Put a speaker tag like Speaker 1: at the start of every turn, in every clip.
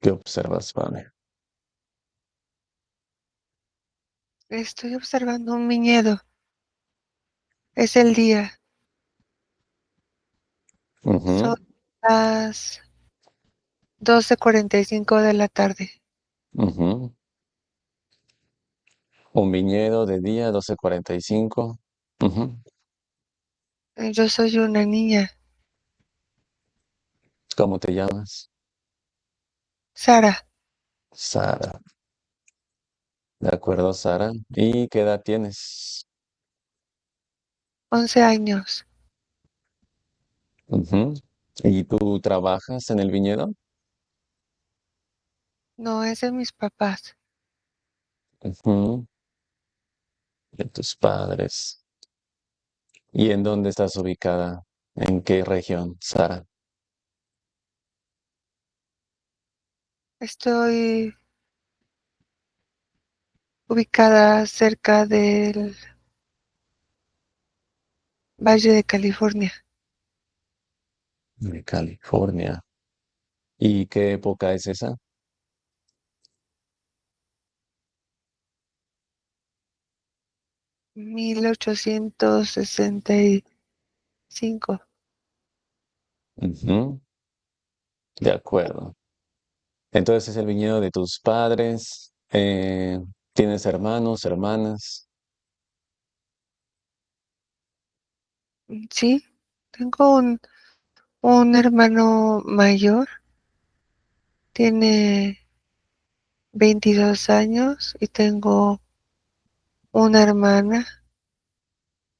Speaker 1: ¿Qué observas, Vane?
Speaker 2: Estoy observando un viñedo. Es el día. Son
Speaker 1: Ujú,
Speaker 2: las 12:45 de la tarde.
Speaker 1: ujú. Un viñedo de día, 12:45. Ujú.
Speaker 2: Yo soy una niña,
Speaker 1: ¿Cómo te llamas?
Speaker 2: Sara,
Speaker 1: Sara. De acuerdo, Sara. ¿Y qué edad tienes?
Speaker 2: 11 años.
Speaker 1: Ujú. ¿Y tú trabajas en el viñedo?
Speaker 2: No es de mis papás.
Speaker 1: Ujú. De tus padres. ¿Y en dónde estás ubicada? ¿En qué región, Sara?
Speaker 2: Estoy ubicada cerca del Valle de California.
Speaker 1: De California. ¿Y qué época es esa?
Speaker 2: 1865.
Speaker 1: Ujú. De acuerdo. Entonces es el viñedo de tus padres. ¿Tienes hermanos, hermanas?
Speaker 2: Sí, tengo un hermano mayor. Tiene 22 años y tengo una hermana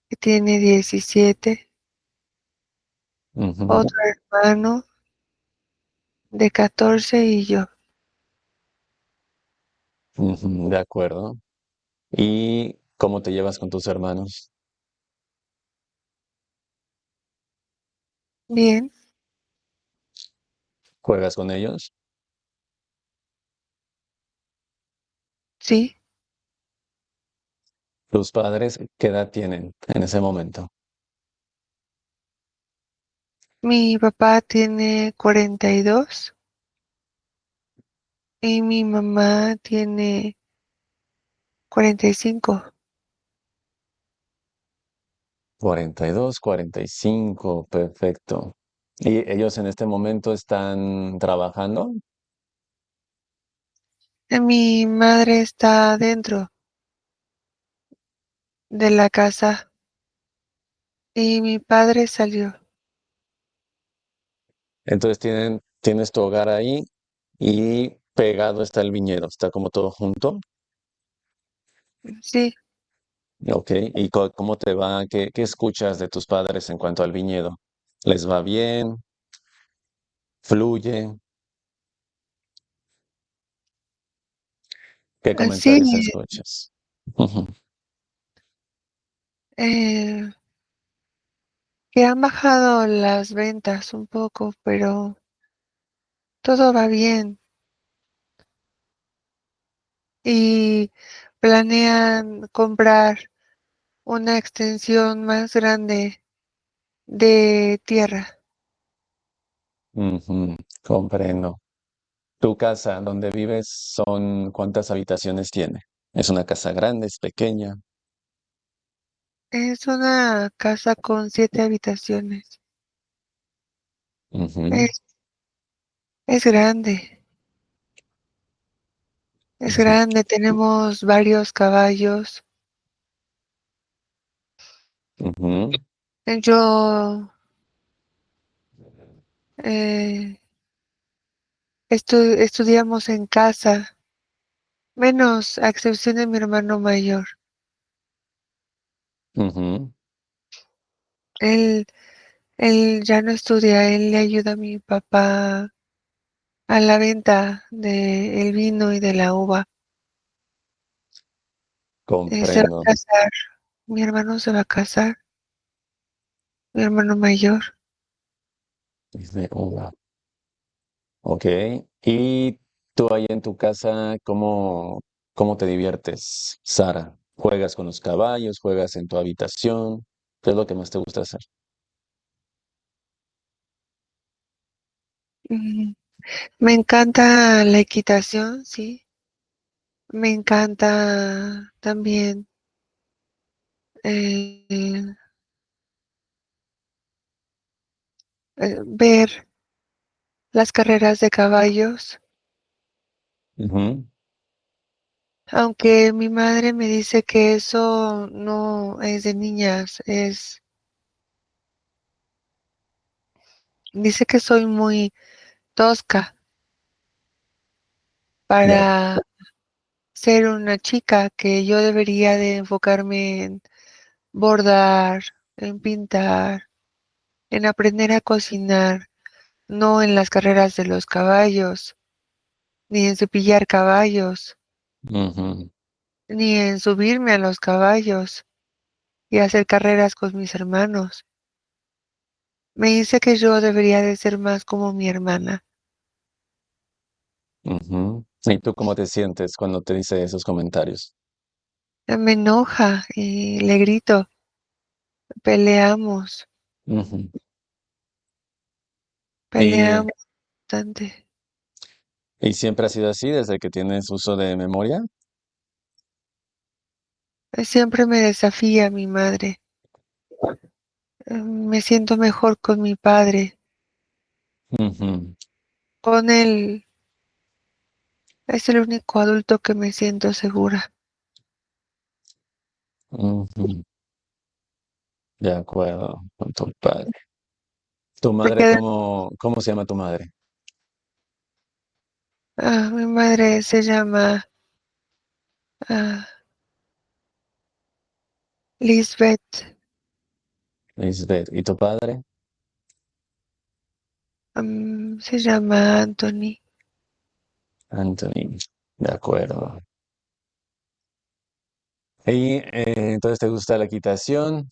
Speaker 2: que tiene 17,
Speaker 1: Ujú,
Speaker 2: otro hermano de 14 y yo.
Speaker 1: ujú, de acuerdo. ¿Y cómo te llevas con tus hermanos?
Speaker 2: Bien,
Speaker 1: ¿Juegas con ellos?
Speaker 2: sí.
Speaker 1: ¿Tus padres qué edad tienen en ese momento?
Speaker 2: Mi papá tiene 42 y mi mamá tiene 45.
Speaker 1: 42, 45, perfecto. ¿Y ellos en este momento están trabajando?
Speaker 2: Mi madre está dentro de la casa y mi padre salió.
Speaker 1: Entonces tienes tu hogar ahí y pegado está el viñedo, está como todo junto.
Speaker 2: Sí,
Speaker 1: Ok, ¿y cómo te va? ¿Qué escuchas de tus padres en cuanto al viñedo? ¿Les va bien? ¿Fluye? ¿Qué
Speaker 2: sí,
Speaker 1: comentarios escuchas? Ujú,
Speaker 2: eh, que han bajado las ventas un poco, pero todo va bien y planean comprar una extensión más grande de tierra.
Speaker 1: ujú, comprendo. ¿Tu casa donde vives cuántas habitaciones tiene? ¿Es una casa grande, es pequeña?
Speaker 2: Es una casa con 7 habitaciones.
Speaker 1: Ujú,
Speaker 2: Es, es grande, es
Speaker 1: ujú,
Speaker 2: grande. Tenemos varios caballos.
Speaker 1: ujú,
Speaker 2: Yo eh, estudiamos en casa, menos a excepción de mi hermano mayor.
Speaker 1: ujú.
Speaker 2: Él, él ya no estudia, él le ayuda a mi papá a la venta del vino y de la uva. Se va a
Speaker 1: Comprendo.
Speaker 2: casar, mi hermano se va a casar, mi hermano mayor.
Speaker 1: Dice, "Oh, wow". Ok. ¿Y tú ahí en tu casa, cómo te diviertes, Sara? ¿Juegas con los caballos? ¿Juegas en tu habitación? ¿Qué es lo que más te gusta hacer?
Speaker 2: Me encanta la equitación, sí. Me encanta también eh, ver las carreras de caballos,
Speaker 1: Ujú.
Speaker 2: aunque mi madre me dice que eso no es de niñas, dice que soy muy tosca
Speaker 1: Ya.
Speaker 2: para ser una chica, que yo debería de enfocarme en bordar, en pintar, en aprender a cocinar, no en las carreras de los caballos, ni en cepillar caballos,
Speaker 1: Ujú.
Speaker 2: ni en subirme a los caballos y hacer carreras con mis hermanos. Me dice que yo debería de ser más como mi hermana.
Speaker 1: Ujú. ¿Y tú cómo te sientes cuando te dice esos comentarios?
Speaker 2: Me enoja y le grito, peleamos,
Speaker 1: Ujú. ¿Y,
Speaker 2: peleamos bastante.
Speaker 1: y siempre ha sido así desde que tienes uso de memoria?
Speaker 2: Siempre me desafía mi madre. Me siento mejor con mi padre.
Speaker 1: Ujú.
Speaker 2: Con él es el único adulto que me siento segura.
Speaker 1: Ujú. De acuerdo con tu padre. ¿Tu madre
Speaker 2: Porque
Speaker 1: cómo se llama tu madre?
Speaker 2: mi madre se llama ah, Lisbeth.
Speaker 1: Lisbeth. ¿Y tu padre?
Speaker 2: Se llama Anthony.
Speaker 1: Anthony. De acuerdo. Y entonces te gusta la equitación.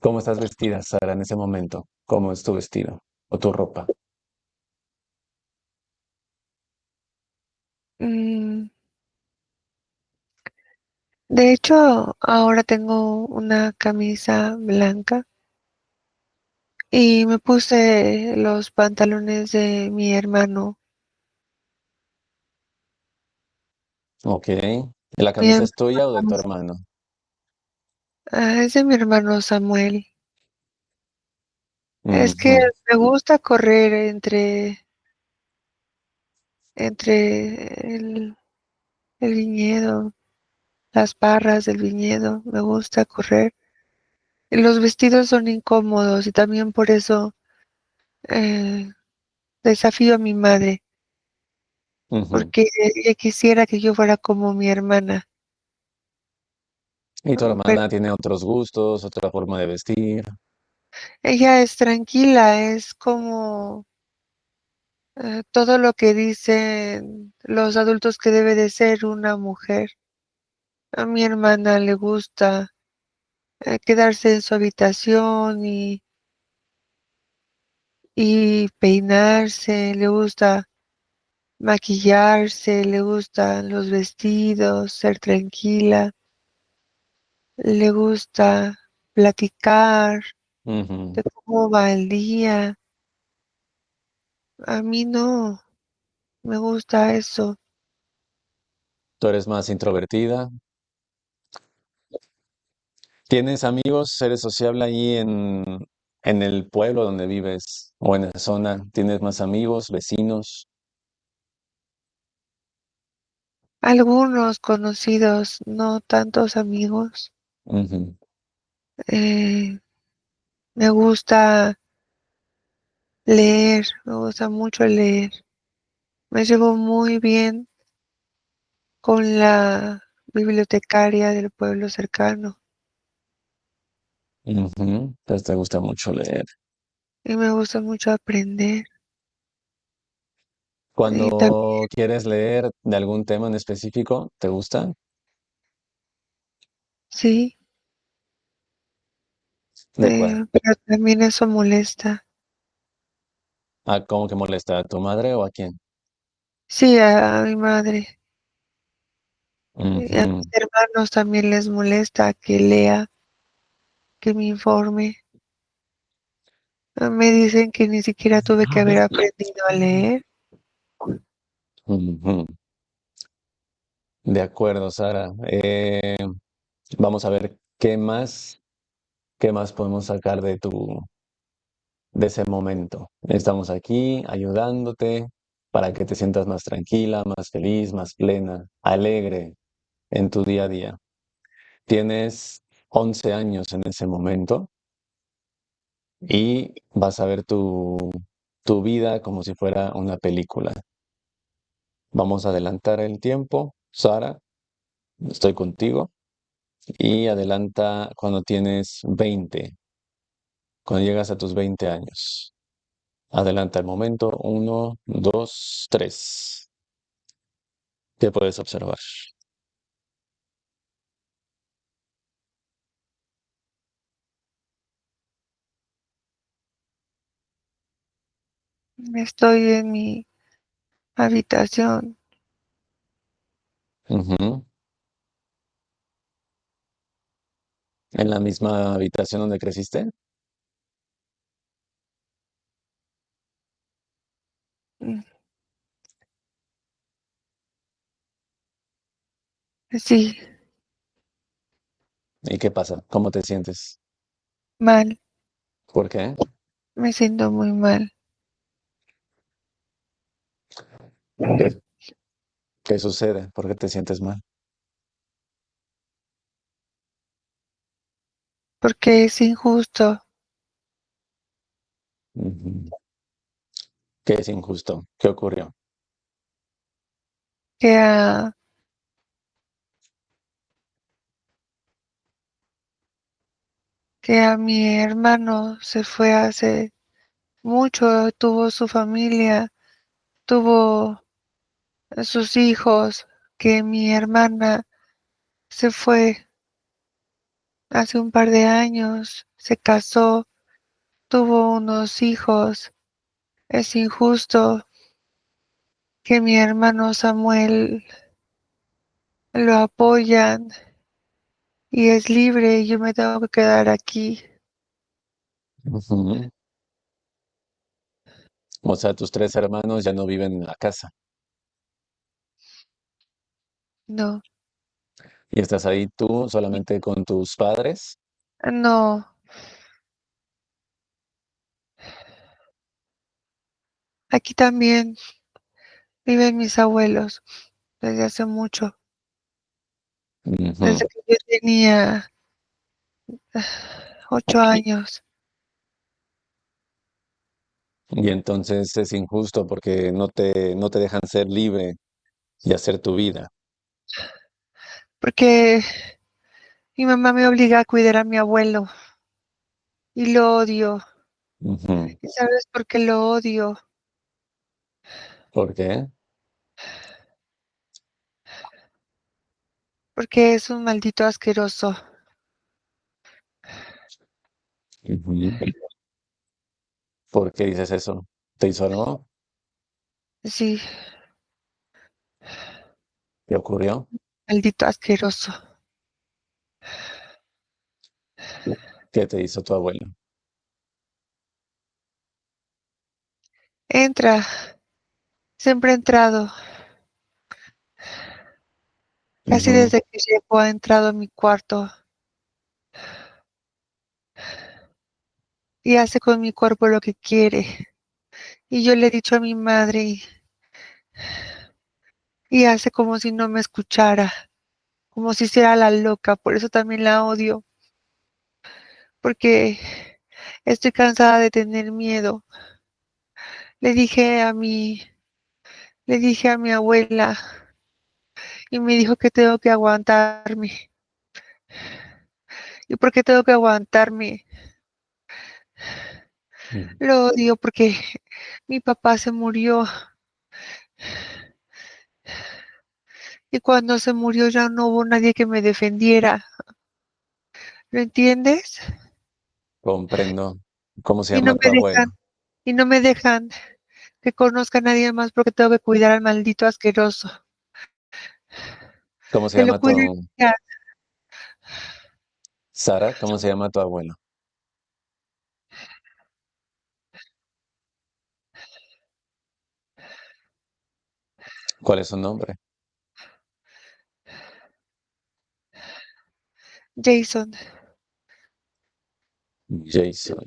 Speaker 1: ¿Cómo estás vestida, Sara, en ese momento? ¿Cómo es tu vestido o tu ropa?
Speaker 2: Mm, de hecho, ahora tengo una camisa blanca y me puse los pantalones de mi hermano.
Speaker 1: Ok. ¿La
Speaker 2: Mi
Speaker 1: camisa
Speaker 2: hermano
Speaker 1: es tuya o de tu
Speaker 2: Samuel.
Speaker 1: hermano?
Speaker 2: Es de mi hermano Samuel. Es que
Speaker 1: Ujú.
Speaker 2: me gusta correr entre el viñedo, las parras del viñedo. Me gusta correr. Y los vestidos son incómodos y también por eso eh, desafío a mi madre,
Speaker 1: Ujú.
Speaker 2: porque ella quisiera que yo fuera como mi hermana.
Speaker 1: Y tu
Speaker 2: Pero
Speaker 1: hermana tiene otros gustos, otra forma de vestir.
Speaker 2: ella es tranquila, es como todo lo que dicen los adultos que debe de ser una mujer. A mi hermana le gusta quedarse en su habitación y peinarse, le gusta maquillarse, le gustan los vestidos, ser tranquila, le gusta platicar
Speaker 1: Ujú.
Speaker 2: de cómo va el día. A mí no me gusta eso.
Speaker 1: Tú eres más introvertida. ¿Tienes amigos? ¿Eres sociable ahí en el pueblo donde vives o en la zona? ¿Tienes más amigos, vecinos?
Speaker 2: Algunos conocidos, no tantos amigos.
Speaker 1: Ujú.
Speaker 2: Eh, me gusta leer, me gusta mucho leer. Me llevo muy bien con la bibliotecaria del pueblo cercano
Speaker 1: Ujú. Entonces te gusta mucho leer.
Speaker 2: y me gusta mucho aprender. Y también,
Speaker 1: Cuando quieres leer de algún tema en específico, ¿te gusta?
Speaker 2: sí,
Speaker 1: ¿De cuál?
Speaker 2: pero también eso molesta.
Speaker 1: ¿A cómo que molesta? ¿A tu madre o a quién?
Speaker 2: Sí, a mi madre y a
Speaker 1: Ujú.
Speaker 2: mis hermanos también les molesta que lea, que me informe. Me dicen que ni siquiera tuve que haber aprendido a leer.
Speaker 1: Ujú. De acuerdo, Sara. Vamos a ver qué más podemos sacar de ese momento. Estamos aquí ayudándote para que te sientas más tranquila, más feliz, más plena, alegre en tu día a día. Tienes 11 años en ese momento y vas a ver tu vida como si fuera una película. Vamos a adelantar el tiempo. Sara, estoy contigo. Y adelanta cuando tienes 20, cuando llegas a tus 20 años. Adelanta el momento. Uno, dos, tres. ¿Qué puedes observar?
Speaker 2: Estoy en mi habitación.
Speaker 1: Ujú. ¿En la misma habitación donde creciste?
Speaker 2: Mm, Sí,
Speaker 1: ¿Y qué pasa? ¿Cómo te sientes?
Speaker 2: mal.
Speaker 1: ¿Por qué?
Speaker 2: Me siento muy mal.
Speaker 1: ¿Qué, qué sucede? ¿Por qué te sientes mal?
Speaker 2: Porque es injusto
Speaker 1: Ujú. ¿Qué es injusto? ¿Qué ocurrió?
Speaker 2: que a, que a mi hermano se fue hace mucho, tuvo su familia, tuvo sus hijos, que mi hermana se fue hace un par de años, se casó, tuvo unos hijos. Es injusto que mi hermano Samuel lo apoyan y es libre y yo me tengo que quedar aquí.
Speaker 1: Ujú. O sea, tus tres hermanos ya no viven en la casa
Speaker 2: No,
Speaker 1: y estás ahí tú solamente con tus padres.
Speaker 2: no, aquí también viven mis abuelos desde hace mucho,
Speaker 1: Ujú.
Speaker 2: desde que yo tenía 8 años,
Speaker 1: Y entonces es injusto porque no te dejan ser libre y hacer tu vida.
Speaker 2: porque mi mamá me obliga a cuidar a mi abuelo y lo odio.
Speaker 1: Ujú.
Speaker 2: ¿Y sabes por qué lo odio?
Speaker 1: ¿Por qué?
Speaker 2: Porque es un maldito asqueroso.
Speaker 1: Ujú. ¿Por qué dices eso? ¿Te hizo algo?
Speaker 2: Sí,
Speaker 1: ¿Qué ocurrió?
Speaker 2: maldito asqueroso.
Speaker 1: ¿Qué te hizo tu abuelo?
Speaker 2: Entra, siempre ha entrado. Casi
Speaker 1: Ujú.
Speaker 2: desde que llegó ha entrado a mi cuarto y hace con mi cuerpo lo que quiere. Y yo le he dicho a mi madre y hace como si no me escuchara, como si hiciera la loca. Por eso también la odio, porque estoy cansada de tener miedo. Le dije a mi, le dije a mi abuela y me dijo que tengo que aguantarme. ¿Y por qué tengo que aguantarme?
Speaker 1: Mm.
Speaker 2: Lo odio porque mi papá se murió y cuando se murió ya no hubo nadie que me defendiera. ¿Lo entiendes?
Speaker 1: Comprendo. ¿Cómo se
Speaker 2: Y no
Speaker 1: llama tu
Speaker 2: me
Speaker 1: abuelo?
Speaker 2: dejan, y no me dejan que conozca a nadie más porque tengo que cuidar al maldito asqueroso.
Speaker 1: ¿Cómo se
Speaker 2: Que lo
Speaker 1: llama
Speaker 2: cuide ya.
Speaker 1: Sara? ¿Cómo se llama tu abuelo? ¿Cuál es su nombre?
Speaker 2: Jason.
Speaker 1: Jason.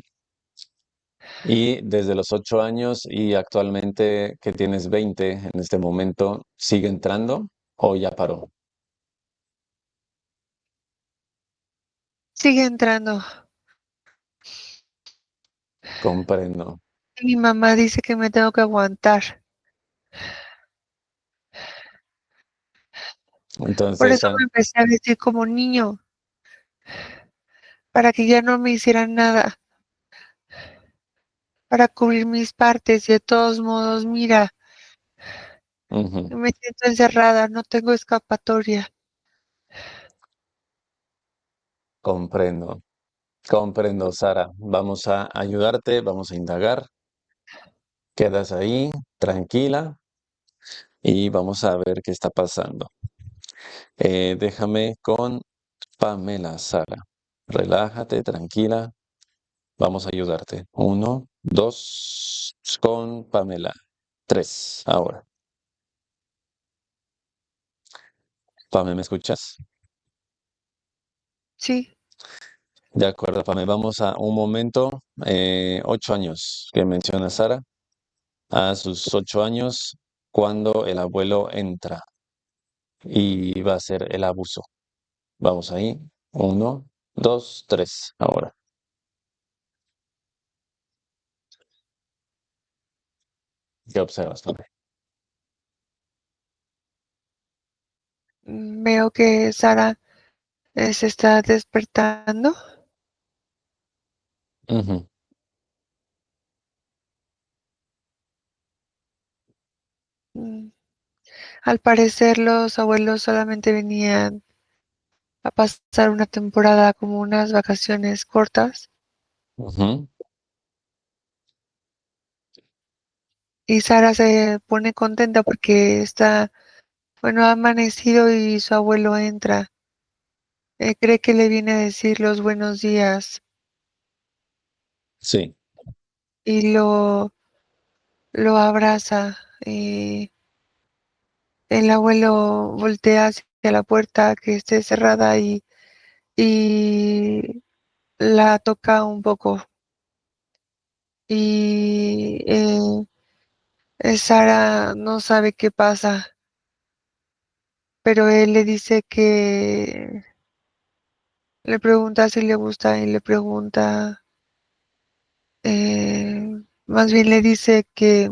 Speaker 1: Y desde los 8 años y actualmente que tienes 20 en este momento, ¿sigue entrando o ya paró?
Speaker 2: Sigue entrando.
Speaker 1: Comprendo.
Speaker 2: Mi mamá dice que me tengo que aguantar. Por
Speaker 1: Entonces,
Speaker 2: eso me empecé a vestir como niño, para que ya no me hicieran nada, para cubrir mis partes. Y de todos modos, mira,
Speaker 1: ujú,
Speaker 2: me siento encerrada, no tengo escapatoria.
Speaker 1: comprendo. Comprendo, Sara. Vamos a ayudarte, vamos a indagar. Quedas ahí, tranquila, y vamos a ver qué está pasando. Déjame con Pamela, Sara. Relájate, tranquila. Vamos a ayudarte. Uno, dos, con Pamela. Tres, ahora. Pame, ¿me escuchas?
Speaker 2: Sí,
Speaker 1: De acuerdo, Pame. Vamos a un momento. 8 años que menciona Sara. A sus 8 años, cuando el abuelo entra y va a hacer el abuso. Vamos ahí. Uno, dos, tres, ahora. ¿Qué observas, Pame?
Speaker 2: veo que Sara se está despertando.
Speaker 1: Ujú,
Speaker 2: Mm, Al parecer los abuelos solamente venían a pasar una temporada como unas vacaciones cortas
Speaker 1: ujú,
Speaker 2: y Sara se pone contenta porque está, bueno, ha amanecido y su abuelo entra. Cree que le viene a decir los buenos días
Speaker 1: sí.
Speaker 2: y lo abraza. El abuelo voltea hacia la puerta que esté cerrada y la toca un poco. Y Sara no sabe qué pasa, pero él le dice que le pregunta si le gusta y le pregunta, más bien le dice que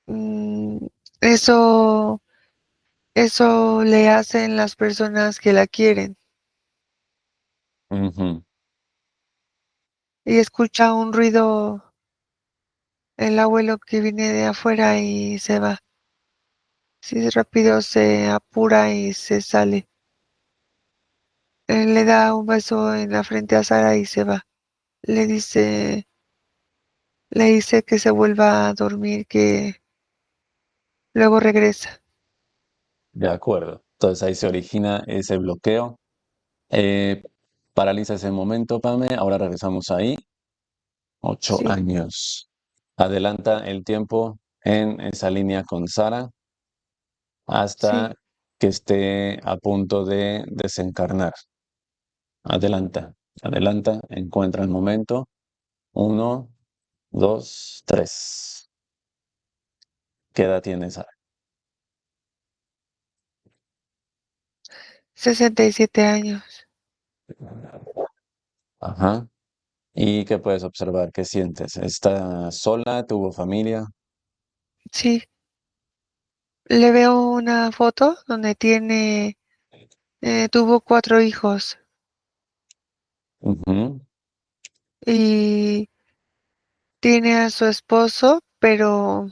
Speaker 2: mm, eso, eso le hacen las personas que la quieren.
Speaker 1: Ujú,
Speaker 2: Y escucha un ruido el abuelo que viene de afuera y se va. Sí, rápido se apura y se sale. Le da un beso en la frente a Sara y se va. Le dice, le dice que se vuelva a dormir, que luego regresa.
Speaker 1: de acuerdo. Entonces ahí se origina ese bloqueo. Eh, Paraliza ese momento, Pame. Ahora regresamos ahí. ocho
Speaker 2: Sí,
Speaker 1: años. Adelanta el tiempo en esa línea con Sara
Speaker 2: sí.
Speaker 1: hasta que esté a punto de desencarnar. Adelanta, adelanta, encuentra el momento. Uno, dos, tres. ¿Qué edad tiene Sara?
Speaker 2: 67 años.
Speaker 1: Ajá. ¿Y qué puedes observar? ¿Qué sientes? ¿Está sola? ¿Tuvo familia?
Speaker 2: Sí, le veo una foto donde tuvo 4 hijos
Speaker 1: Ujú,
Speaker 2: y tiene a su esposo, pero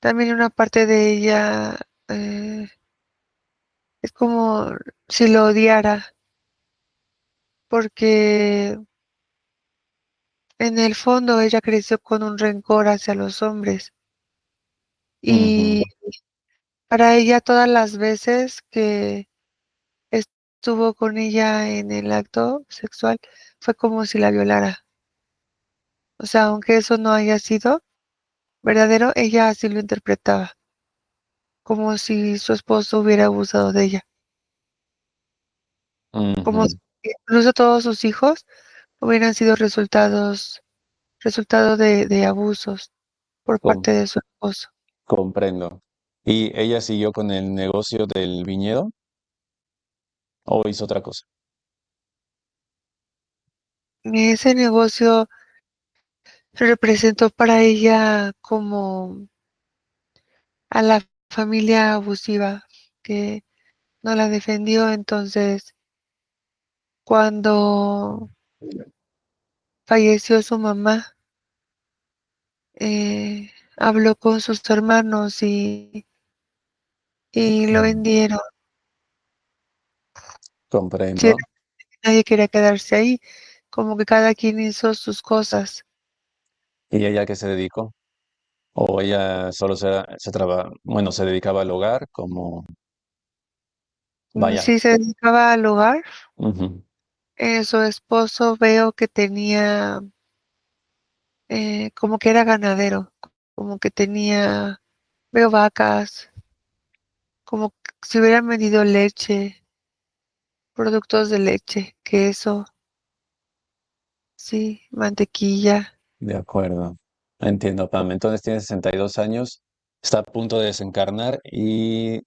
Speaker 2: también una parte de ella es como si lo odiara, porque en el fondo ella creció con un rencor hacia los hombres
Speaker 1: ujú,
Speaker 2: y para ella todas las veces que estuvo con ella en el acto sexual fue como si la violara. O sea, aunque eso no haya sido, verdadero, ella así lo interpretaba, como si su esposo hubiera abusado de ella, como si
Speaker 1: Ujú.
Speaker 2: incluso todos sus hijos hubieran sido resultado de abusos por
Speaker 1: Com-
Speaker 2: parte de su esposo.
Speaker 1: Comprendo. ¿Y ella siguió con el negocio del viñedo o hizo otra cosa?
Speaker 2: Ese negocio representó para ella como a la familia abusiva que no la defendió. Entonces, cuando falleció su mamá, habló con sus hermanos y lo vendieron. Sí,
Speaker 1: Comprendo.
Speaker 2: nadie quería quedarse ahí, como que cada quien hizo sus cosas.
Speaker 1: ¿Y ella a qué se dedicó? ¿O ella solo bueno, se dedicaba al hogar como, vaya,
Speaker 2: Sí se dedicaba al hogar.
Speaker 1: ujú,
Speaker 2: Su esposo veo que tenía, como que era ganadero, como que tenía, veo vacas, como que si hubieran vendido leche, productos de leche, queso, sí, mantequilla.
Speaker 1: de acuerdo? Entiendo, Pam. Entonces tiene 62 años, está a punto de desencarnar y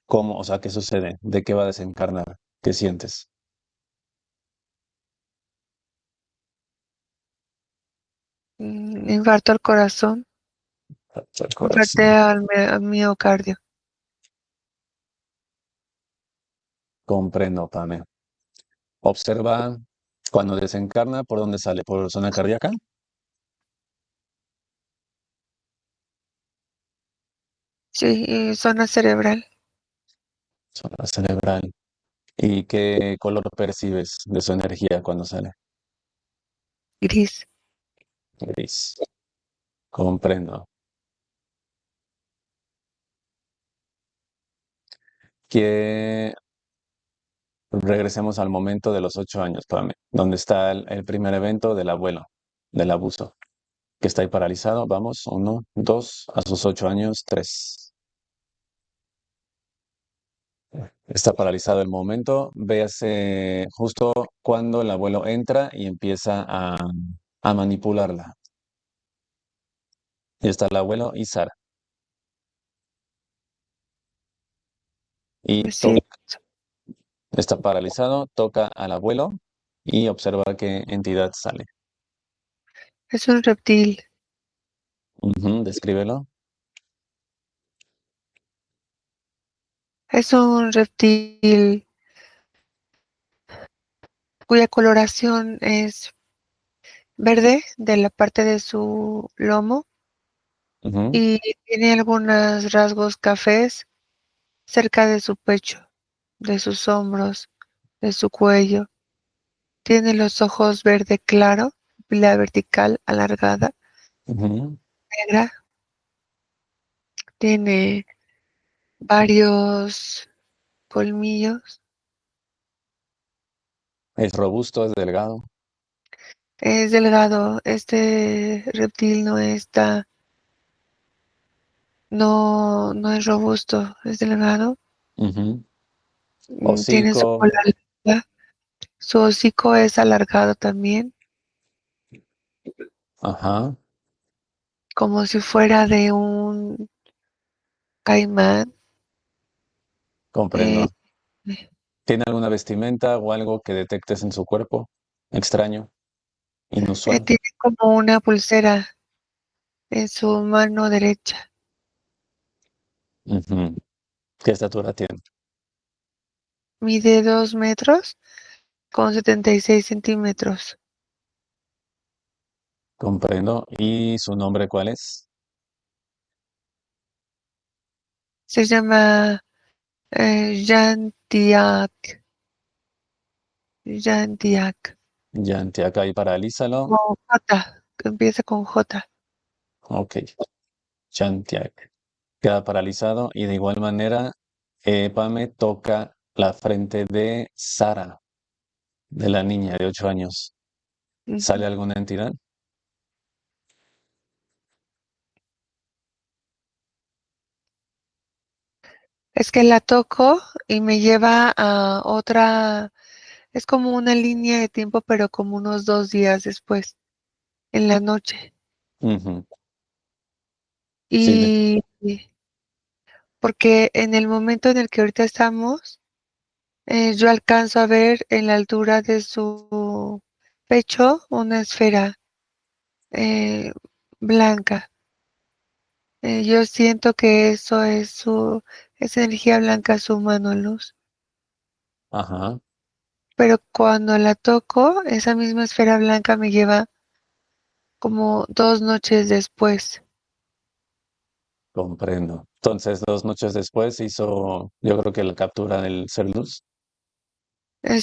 Speaker 1: ¿cómo? O sea, ¿qué sucede? ¿De qué va a desencarnar? ¿Qué sientes?
Speaker 2: Infarto al corazón,
Speaker 1: El
Speaker 2: infarto
Speaker 1: corazón.
Speaker 2: al miocardio.
Speaker 1: Comprendo, Pame. Observa cuando desencarna, ¿por dónde sale? ¿Por zona cardíaca?
Speaker 2: Sí, y zona cerebral,
Speaker 1: Zona cerebral. ¿Y qué color percibes de su energía cuando sale?
Speaker 2: gris.
Speaker 1: Gris. Comprendo. Que regresemos al momento de los 8 años, Pame, donde está el primer evento del abuelo, del abuso, que está ahí paralizado. Vamos, 1, 2, a sus 8 años, 3. Está paralizado el momento. Véase justo cuando el abuelo entra y empieza a manipularla. Y está el abuelo y Sara. Y
Speaker 2: Sí,
Speaker 1: está paralizado, toca al abuelo y observa qué entidad sale.
Speaker 2: es un reptil.
Speaker 1: Ujú, descríbelo.
Speaker 2: Es un reptil cuya coloración es verde de la parte de su lomo
Speaker 1: Ujú,
Speaker 2: y tiene algunos rasgos cafés cerca de su pecho, de sus hombros, de su cuello. Tiene los ojos verde claro, pupila vertical alargada,
Speaker 1: ujú.
Speaker 2: negra. Tiene varios colmillos.
Speaker 1: Es robusto, es delgado.
Speaker 2: Es delgado. Este reptil no es robusto, es delgado.
Speaker 1: Ujú.
Speaker 2: Tiene su
Speaker 1: Hocico,
Speaker 2: cola larga. Su hocico es alargado también,
Speaker 1: ajá,
Speaker 2: como si fuera de un caimán. Eh,
Speaker 1: comprendo. ¿Tiene alguna vestimenta o algo que detectes en su cuerpo? Extraño, inusual.
Speaker 2: Tiene como una pulsera en su mano derecha.
Speaker 1: Ujú. ¿Qué estatura tiene?
Speaker 2: Mide 2 metros con 76 centímetros.
Speaker 1: Comprendo. ¿Y su nombre cuál es?
Speaker 2: Se llama Yantiak. Yantiak.
Speaker 1: Yantiaca y paralízalo.
Speaker 2: Con J, que empieza con J.
Speaker 1: Ok, Yantiac. Queda paralizado y de igual manera, Pame toca la frente de Sara, de la niña de 8 años.
Speaker 2: Ujú.
Speaker 1: ¿Sale alguna entidad?
Speaker 2: Es que la toco y me lleva a otra, es como una línea de tiempo, pero como unos 2 días después, en la noche.
Speaker 1: Ujú. Sí,
Speaker 2: Y porque en el momento en el que ahorita estamos, yo alcanzo a ver en la altura de su pecho una esfera eh, blanca. Yo siento que eso es esa energía blanca, su mano luz.
Speaker 1: ajá,
Speaker 2: Pero cuando la toco, esa misma esfera blanca me lleva como 2 noches después.
Speaker 1: comprendo. Entonces, 2 noches después hizo, yo creo que la captura del ser luz.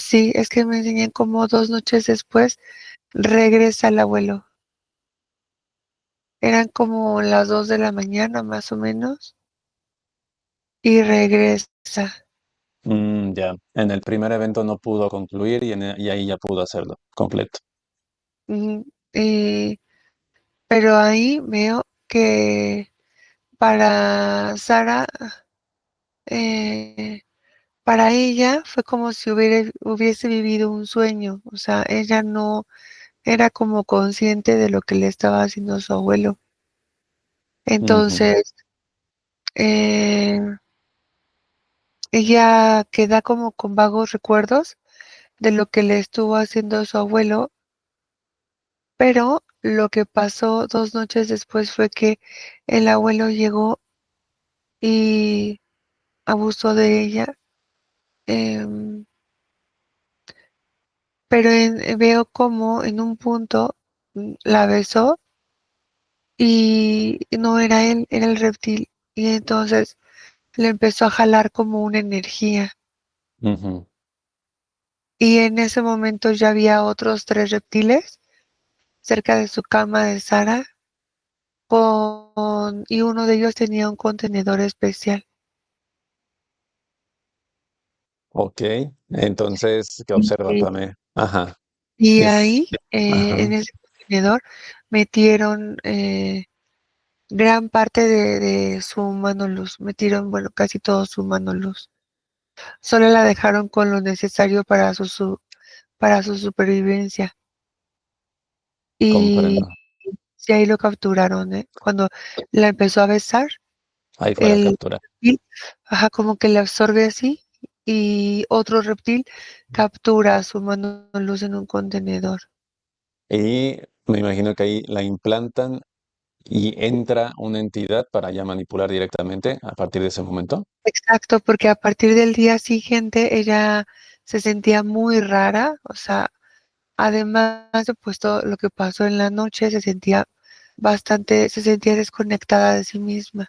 Speaker 2: Sí, es que me enseñan como 2 noches después regresa el abuelo. Eran como las 2 de la mañana más o menos y regresa.
Speaker 1: Ya, en el primer evento no pudo concluir y ahí ya pudo hacerlo completo.
Speaker 2: Ujú, y- pero ahí veo que para Sara, eh, para ella fue como si hubiese vivido un sueño. O sea, ella no era como consciente de lo que le estaba haciendo su abuelo.
Speaker 1: Ujú.
Speaker 2: Entonces, eh, ella queda como con vagos recuerdos de lo que le estuvo haciendo su abuelo, pero lo que pasó 2 noches después fue que el abuelo llegó y abusó de ella, em, pero veo como en un punto la besó y no era él, era el reptil, y entonces le empezó a jalar como una energía.
Speaker 1: Ujú.
Speaker 2: Y en ese momento ya había otros 3 reptiles cerca de su cama de Sara, y uno de ellos tenía un contenedor especial.
Speaker 1: Ok, entonces, ¿qué observa
Speaker 2: Y,
Speaker 1: Pame? Ajá,
Speaker 2: y
Speaker 1: es,
Speaker 2: ahí, en
Speaker 1: ajá,
Speaker 2: ese contenedor, metieron gran parte de su mano luz. Metieron, bueno, casi todo su mano luz. Solo la dejaron con lo necesario para su supervivencia. Y
Speaker 1: comprendo.
Speaker 2: sí, ahí lo capturaron, ¿eh? Cuando la empezó a besar,
Speaker 1: Ahí fue la
Speaker 2: el
Speaker 1: captura.
Speaker 2: reptil, ajá, como que le absorbe así, y otro reptil captura su mano luz en un contenedor.
Speaker 1: Y me imagino que ahí la implantan y entra una entidad para ya manipular directamente a partir de ese momento.
Speaker 2: Exacto, porque a partir del día siguiente ella se sentía muy rara, o sea, además de pues todo lo que pasó en la noche, se sentía desconectada de sí misma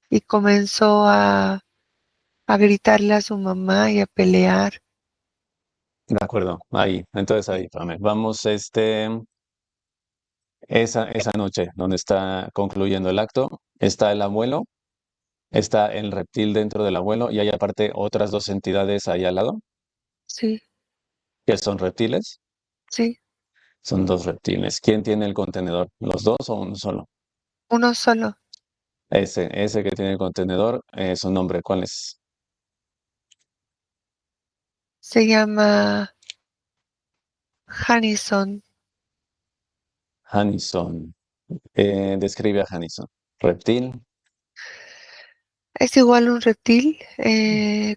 Speaker 2: y comenzó a gritarle a su mamá y a pelear.
Speaker 1: De acuerdo, ahí. Entonces ahí, Pame. Vamos, esa noche donde está concluyendo el acto, está el abuelo, está el reptil dentro del abuelo y hay aparte otras dos entidades ahí al lado,
Speaker 2: Sí,
Speaker 1: que son reptiles.
Speaker 2: sí,
Speaker 1: Son dos reptiles. ¿Quién tiene el contenedor? ¿Los dos o uno solo?
Speaker 2: uno solo.
Speaker 1: Ese que tiene el contenedor, su nombre, ¿cuál es?
Speaker 2: Se llama Hannison.
Speaker 1: Hannison. Describe a Hannison. Reptil.
Speaker 2: Es igual un reptil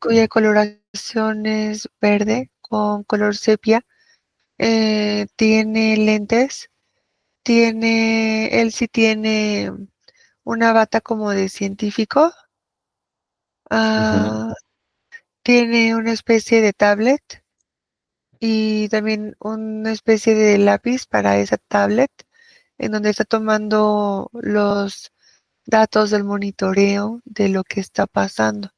Speaker 2: cuya coloración es verde con color sepia. Tiene lentes. Él sí tiene una bata como de científico.
Speaker 1: Ujú,
Speaker 2: Ah, tiene una especie de tablet y también una especie de lápiz para esa tablet en donde está tomando los datos del monitoreo de lo que está pasando,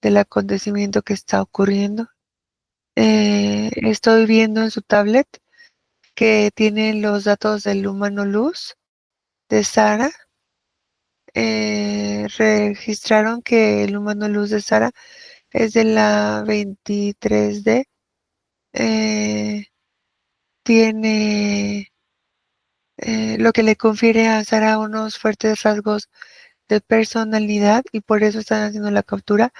Speaker 2: del acontecimiento que está ocurriendo. Estoy viendo en su tablet que tiene los datos del humano luz de Sara. Registraron que el humano luz de Sara es de la 23D. eh, Tiene lo que le confiere a Sara unos fuertes rasgos de personalidad y por eso están haciendo la captura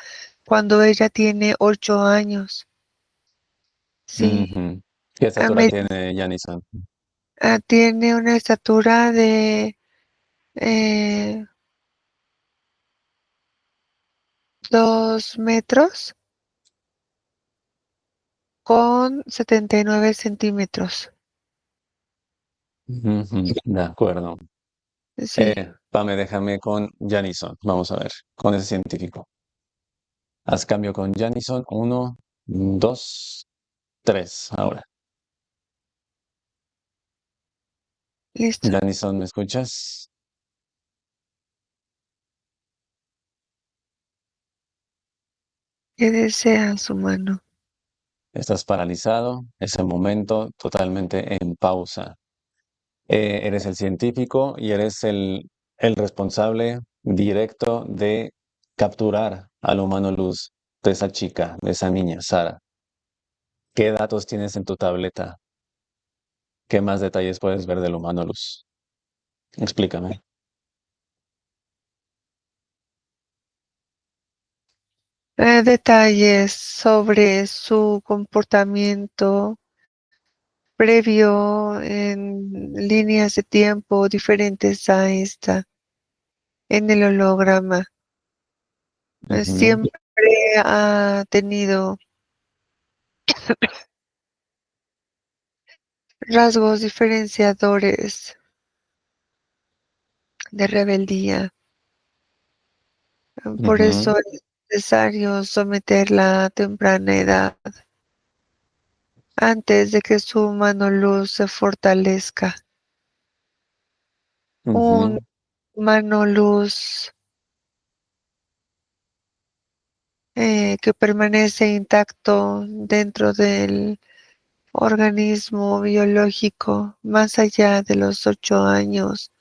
Speaker 2: cuando ella tiene 8 años. Sí,
Speaker 1: Ujú. ¿Qué
Speaker 2: ah,
Speaker 1: estatura tiene Janison?
Speaker 2: tiene una estatura de eh, 2 metros con 79 centímetros.
Speaker 1: Ujú, de acuerdo.
Speaker 2: Sí,
Speaker 1: Pame, déjame con Janison. Vamos a ver, con ese científico. Haz cambio con Janison. Uno, dos, tres. Ahora.
Speaker 2: listo.
Speaker 1: Janison, ¿me escuchas?
Speaker 2: ¿Qué desea su mano?
Speaker 1: Estás paralizado. Ese momento totalmente en pausa. Eres el científico y eres el responsable directo de capturar al humano luz de esa chica, de esa niña, Sara. ¿Qué datos tienes en tu tableta? ¿Qué más detalles puedes ver del humano luz? Explícame.
Speaker 2: Detalles sobre su comportamiento previo en líneas de tiempo diferentes a esta, en el holograma.
Speaker 1: Ujú,
Speaker 2: Siempre ha tenido rasgos diferenciadores de rebeldía. Por
Speaker 1: ujú,
Speaker 2: eso es necesario someterla a temprana edad, antes de que su mano luz se fortalezca. Un
Speaker 1: ujú,
Speaker 2: mano luz que permanece intacto dentro del organismo biológico más allá de los 8 años,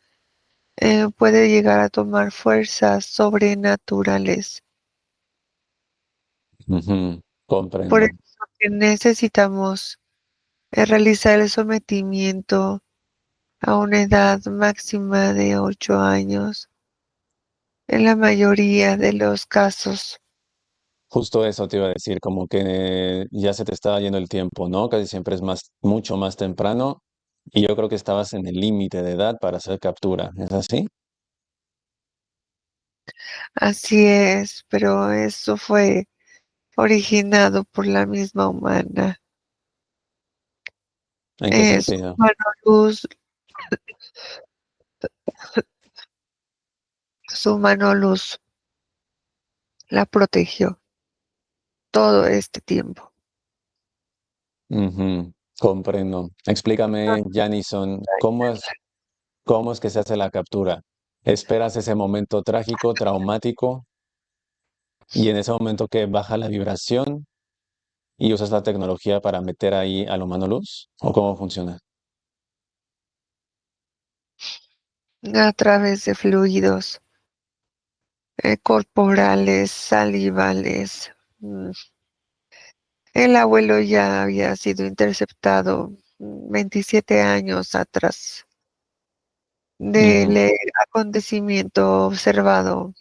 Speaker 2: puede llegar a tomar fuerzas sobrenaturales.
Speaker 1: ujú.
Speaker 2: Por
Speaker 1: Comprendo.
Speaker 2: eso que necesitamos realizar el sometimiento a una edad máxima de 8 años en la mayoría de los casos.
Speaker 1: Justo eso te iba a decir, como que ya se te estaba yendo el tiempo, ¿no? Casi siempre es mucho más temprano. Y yo creo que estabas en el límite de edad para hacer captura. ¿Es así?
Speaker 2: Así es, pero eso fue originado por la misma humana.
Speaker 1: ¿En qué
Speaker 2: Su
Speaker 1: sentido?
Speaker 2: mano luz, su mano luz la protegió todo este tiempo.
Speaker 1: Ujú, comprendo. Explícame, Janison, cómo es que se hace la captura? ¿Esperas ese momento trágico, traumático, y en ese momento que baja la vibración y usas la tecnología para meter ahí al humano luz? ¿O cómo funciona?
Speaker 2: A través de fluidos corporales, salivales. El abuelo ya había sido interceptado 27 años atrás del
Speaker 1: Ujú,
Speaker 2: acontecimiento observado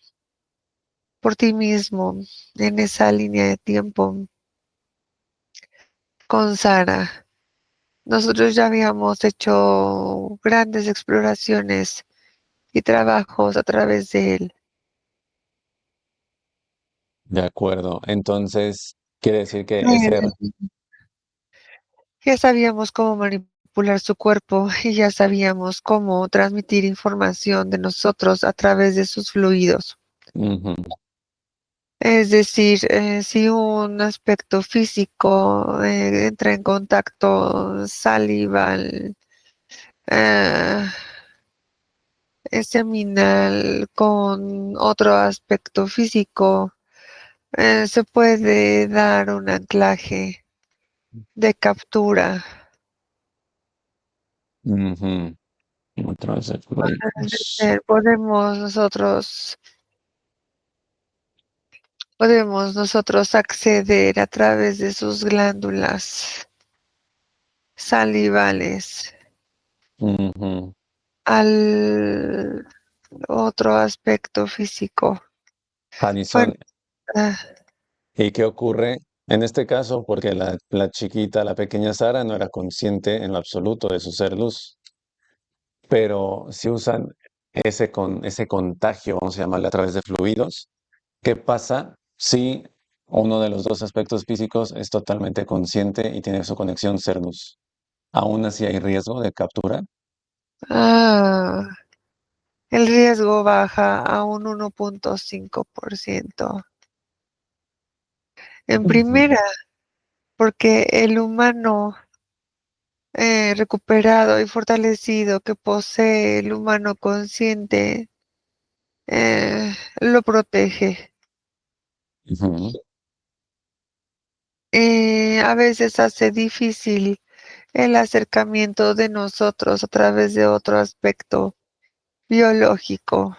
Speaker 2: por ti mismo en esa línea de tiempo con Sara. Nosotros ya habíamos hecho grandes exploraciones y trabajos a través de él.
Speaker 1: de acuerdo. Entonces, quiere decir que
Speaker 2: Eh, Ya sabíamos cómo manipular su cuerpo y ya sabíamos cómo transmitir información de nosotros a través de sus fluidos.
Speaker 1: ujú,
Speaker 2: Es decir, si un aspecto físico entra en contacto salival, eh, seminal con otro aspecto físico, se puede dar un anclaje de captura.
Speaker 1: ujú. Otros efluidos.
Speaker 2: Podemos nosotros acceder a través de sus glándulas salivales
Speaker 1: Ujú,
Speaker 2: al otro aspecto físico. Bueno,
Speaker 1: Alison,
Speaker 2: ah,
Speaker 1: ¿y qué ocurre en este caso? Porque la chiquita, la pequeña Sara, no era consciente en lo absoluto de su ser luz, pero si usan ese contagio, vamos a llamarle a través de fluidos, ¿qué pasa si uno de los dos aspectos físicos es totalmente consciente y tiene su conexión ser luz? ¿Aún así hay riesgo de captura?
Speaker 2: ah, el riesgo baja a un 1.5%. En
Speaker 1: Ujú,
Speaker 2: primera, porque el humano recuperado y fortalecido que posee el humano consciente lo protege.
Speaker 1: ujú,
Speaker 2: A veces hace difícil el acercamiento de nosotros a través de otro aspecto biológico,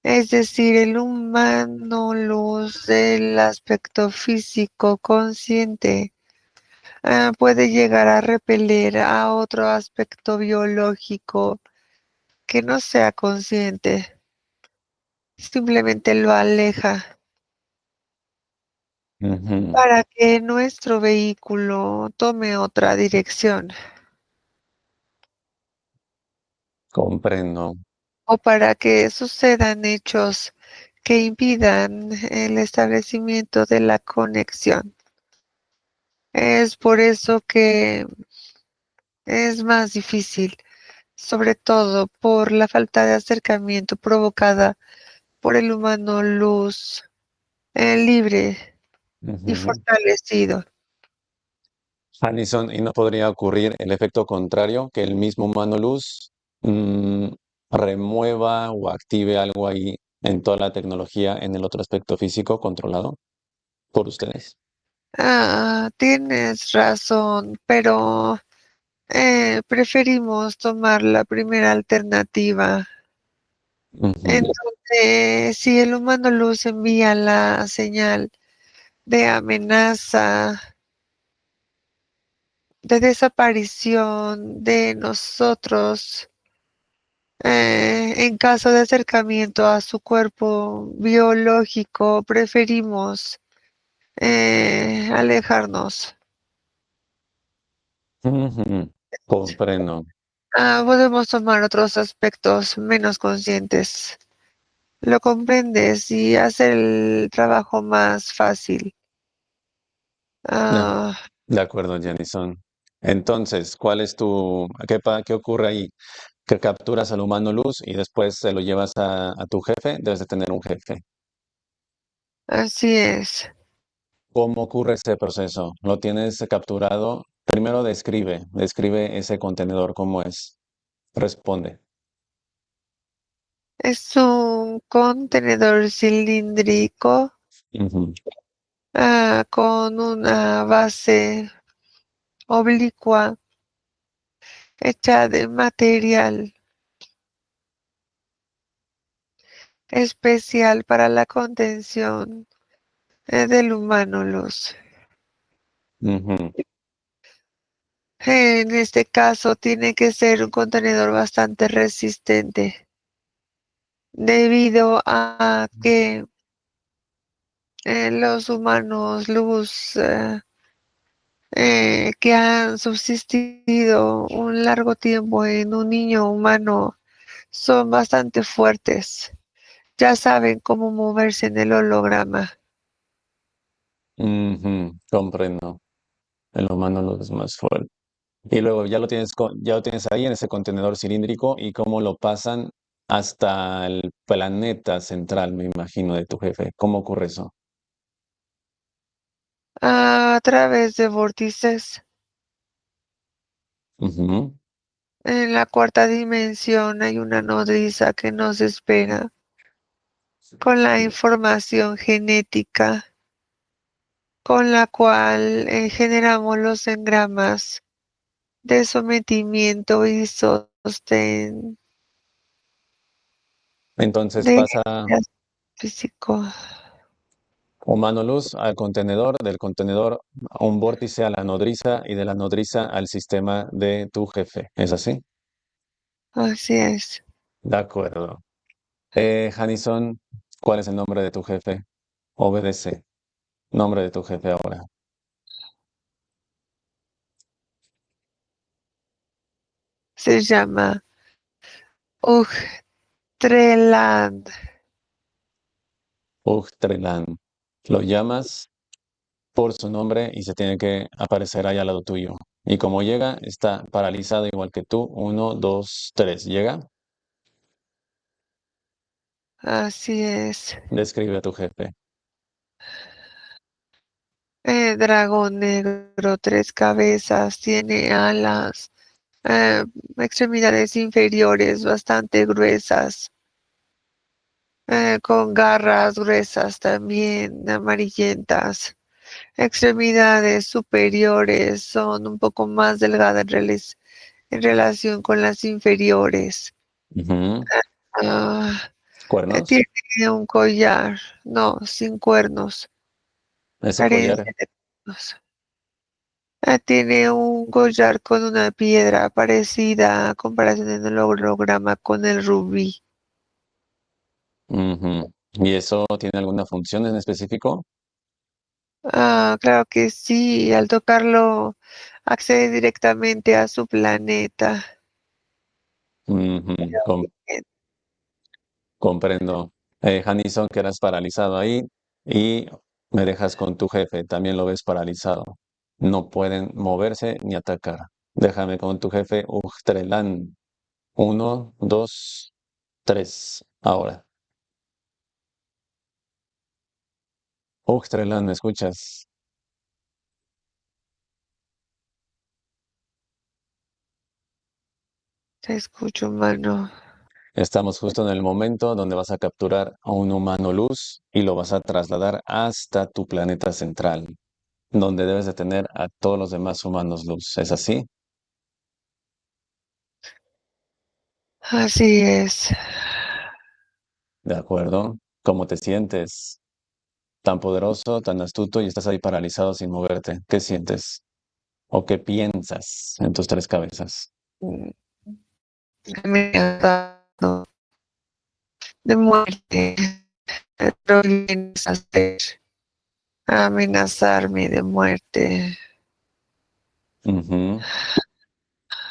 Speaker 2: es decir, el humano luz del aspecto físico consciente puede llegar a repeler a otro aspecto biológico que no sea consciente, simplemente lo aleja
Speaker 1: ujú.
Speaker 2: para que nuestro vehículo tome otra dirección
Speaker 1: Comprendo.
Speaker 2: o para que sucedan hechos que impidan el establecimiento de la conexión. Es por eso que es más difícil, sobre todo por la falta de acercamiento provocada por el humano luz libre y
Speaker 1: Ujú.
Speaker 2: fortalecido.
Speaker 1: Alison, ¿y no podría ocurrir el efecto contrario, que el mismo humano luz mm, remueva o active algo ahí en toda la tecnología en el otro aspecto físico controlado por ustedes?
Speaker 2: Tienes razón, pero preferimos tomar la primera alternativa.
Speaker 1: Ujú,
Speaker 2: Entonces, si el humano luz envía la señal de amenaza, de desaparición de nosotros, en caso de acercamiento a su cuerpo biológico, preferimos alejarnos.
Speaker 1: ujú. Comprendo.
Speaker 2: Podemos tomar otros aspectos menos conscientes. Lo comprendes y hace el trabajo más fácil.
Speaker 1: No,
Speaker 2: Ah,
Speaker 1: de acuerdo, Janison. Entonces, ¿cuál es qué ocurre ahí? Que capturas al humano luz y después se lo llevas a tu jefe, debes de tener un jefe.
Speaker 2: así es.
Speaker 1: ¿Cómo ocurre ese proceso? ¿Lo tienes capturado? Primero describe ese contenedor, ¿cómo es? Responde.
Speaker 2: Es un contenedor cilíndrico
Speaker 1: Ujú,
Speaker 2: con una base oblicua hecha de material especial para la contención del humano luz.
Speaker 1: ujú,
Speaker 2: En este caso tiene que ser un contenedor bastante resistente debido a que los humanos luz que han subsistido un largo tiempo en un niño humano son bastante fuertes. Ya saben cómo moverse en el holograma.
Speaker 1: ujú. Comprendo. El humano lo es más fuerte. Y luego ya lo tienes ahí en ese contenedor cilíndrico y cómo lo pasan hasta el planeta central, me imagino, de tu jefe. ¿Cómo ocurre eso?
Speaker 2: A través de vórtices.
Speaker 1: Ujú,
Speaker 2: En la cuarta dimensión hay una nodriza que nos espera con la información genética con la cual generamos los engramas de sometimiento y sostén
Speaker 1: entonces
Speaker 2: de
Speaker 1: pasa
Speaker 2: físico.
Speaker 1: humano luz al contenedor, del contenedor a un vórtice a la nodriza y de la nodriza al sistema de tu jefe. ¿Es así?
Speaker 2: Así es.
Speaker 1: De acuerdo. Janison, ¿cuál es el nombre de tu jefe? Obedece. Nombre de tu jefe ahora.
Speaker 2: Se llama Uchtreland.
Speaker 1: Uchtrelan. Lo llamas por su nombre y se tiene que aparecer ahí al lado tuyo. Y como llega, está paralizado igual que tú. Uno, dos, tres. ¿Llega?
Speaker 2: Así es.
Speaker 1: Describe a tu jefe.
Speaker 2: Dragón negro, tres cabezas, tiene alas, eh, extremidades inferiores bastante gruesas, con garras gruesas también, amarillentas. Extremidades superiores son un poco más delgadas en relación con las inferiores.
Speaker 1: Ujú.
Speaker 2: Ah,
Speaker 1: ¿Cuernos?
Speaker 2: tiene un collar, no, sin cuernos,
Speaker 1: Ese collar.
Speaker 2: carencia de cuernos. Tiene un collar con una piedra parecida a comparación en el holograma con el rubí.
Speaker 1: Ujú. ¿Y eso tiene alguna función en específico?
Speaker 2: Claro que sí, al tocarlo accede directamente a su planeta.
Speaker 1: Ujú. Comprendo. Janison, que eras paralizado ahí y me dejas con tu jefe, también lo ves paralizado. No pueden moverse ni atacar. Déjame con tu jefe, Uchtrelan. Uno, dos, tres. Ahora. Uchtrelan, ¿me escuchas?
Speaker 2: Te escucho, humano.
Speaker 1: Estamos justo en el momento donde vas a capturar a un humano luz y lo vas a trasladar hasta tu planeta central, donde debes de tener a todos los demás humanos luz. ¿Es así?
Speaker 2: Así es.
Speaker 1: De acuerdo. ¿Cómo te sientes? Tan poderoso, tan astuto y estás ahí paralizado sin moverte. ¿Qué sientes? ¿O qué piensas en tus tres cabezas?
Speaker 2: Mm, amenazado de muerte. Pero vienes a hacer, a amenazarme de muerte.
Speaker 1: Ujú.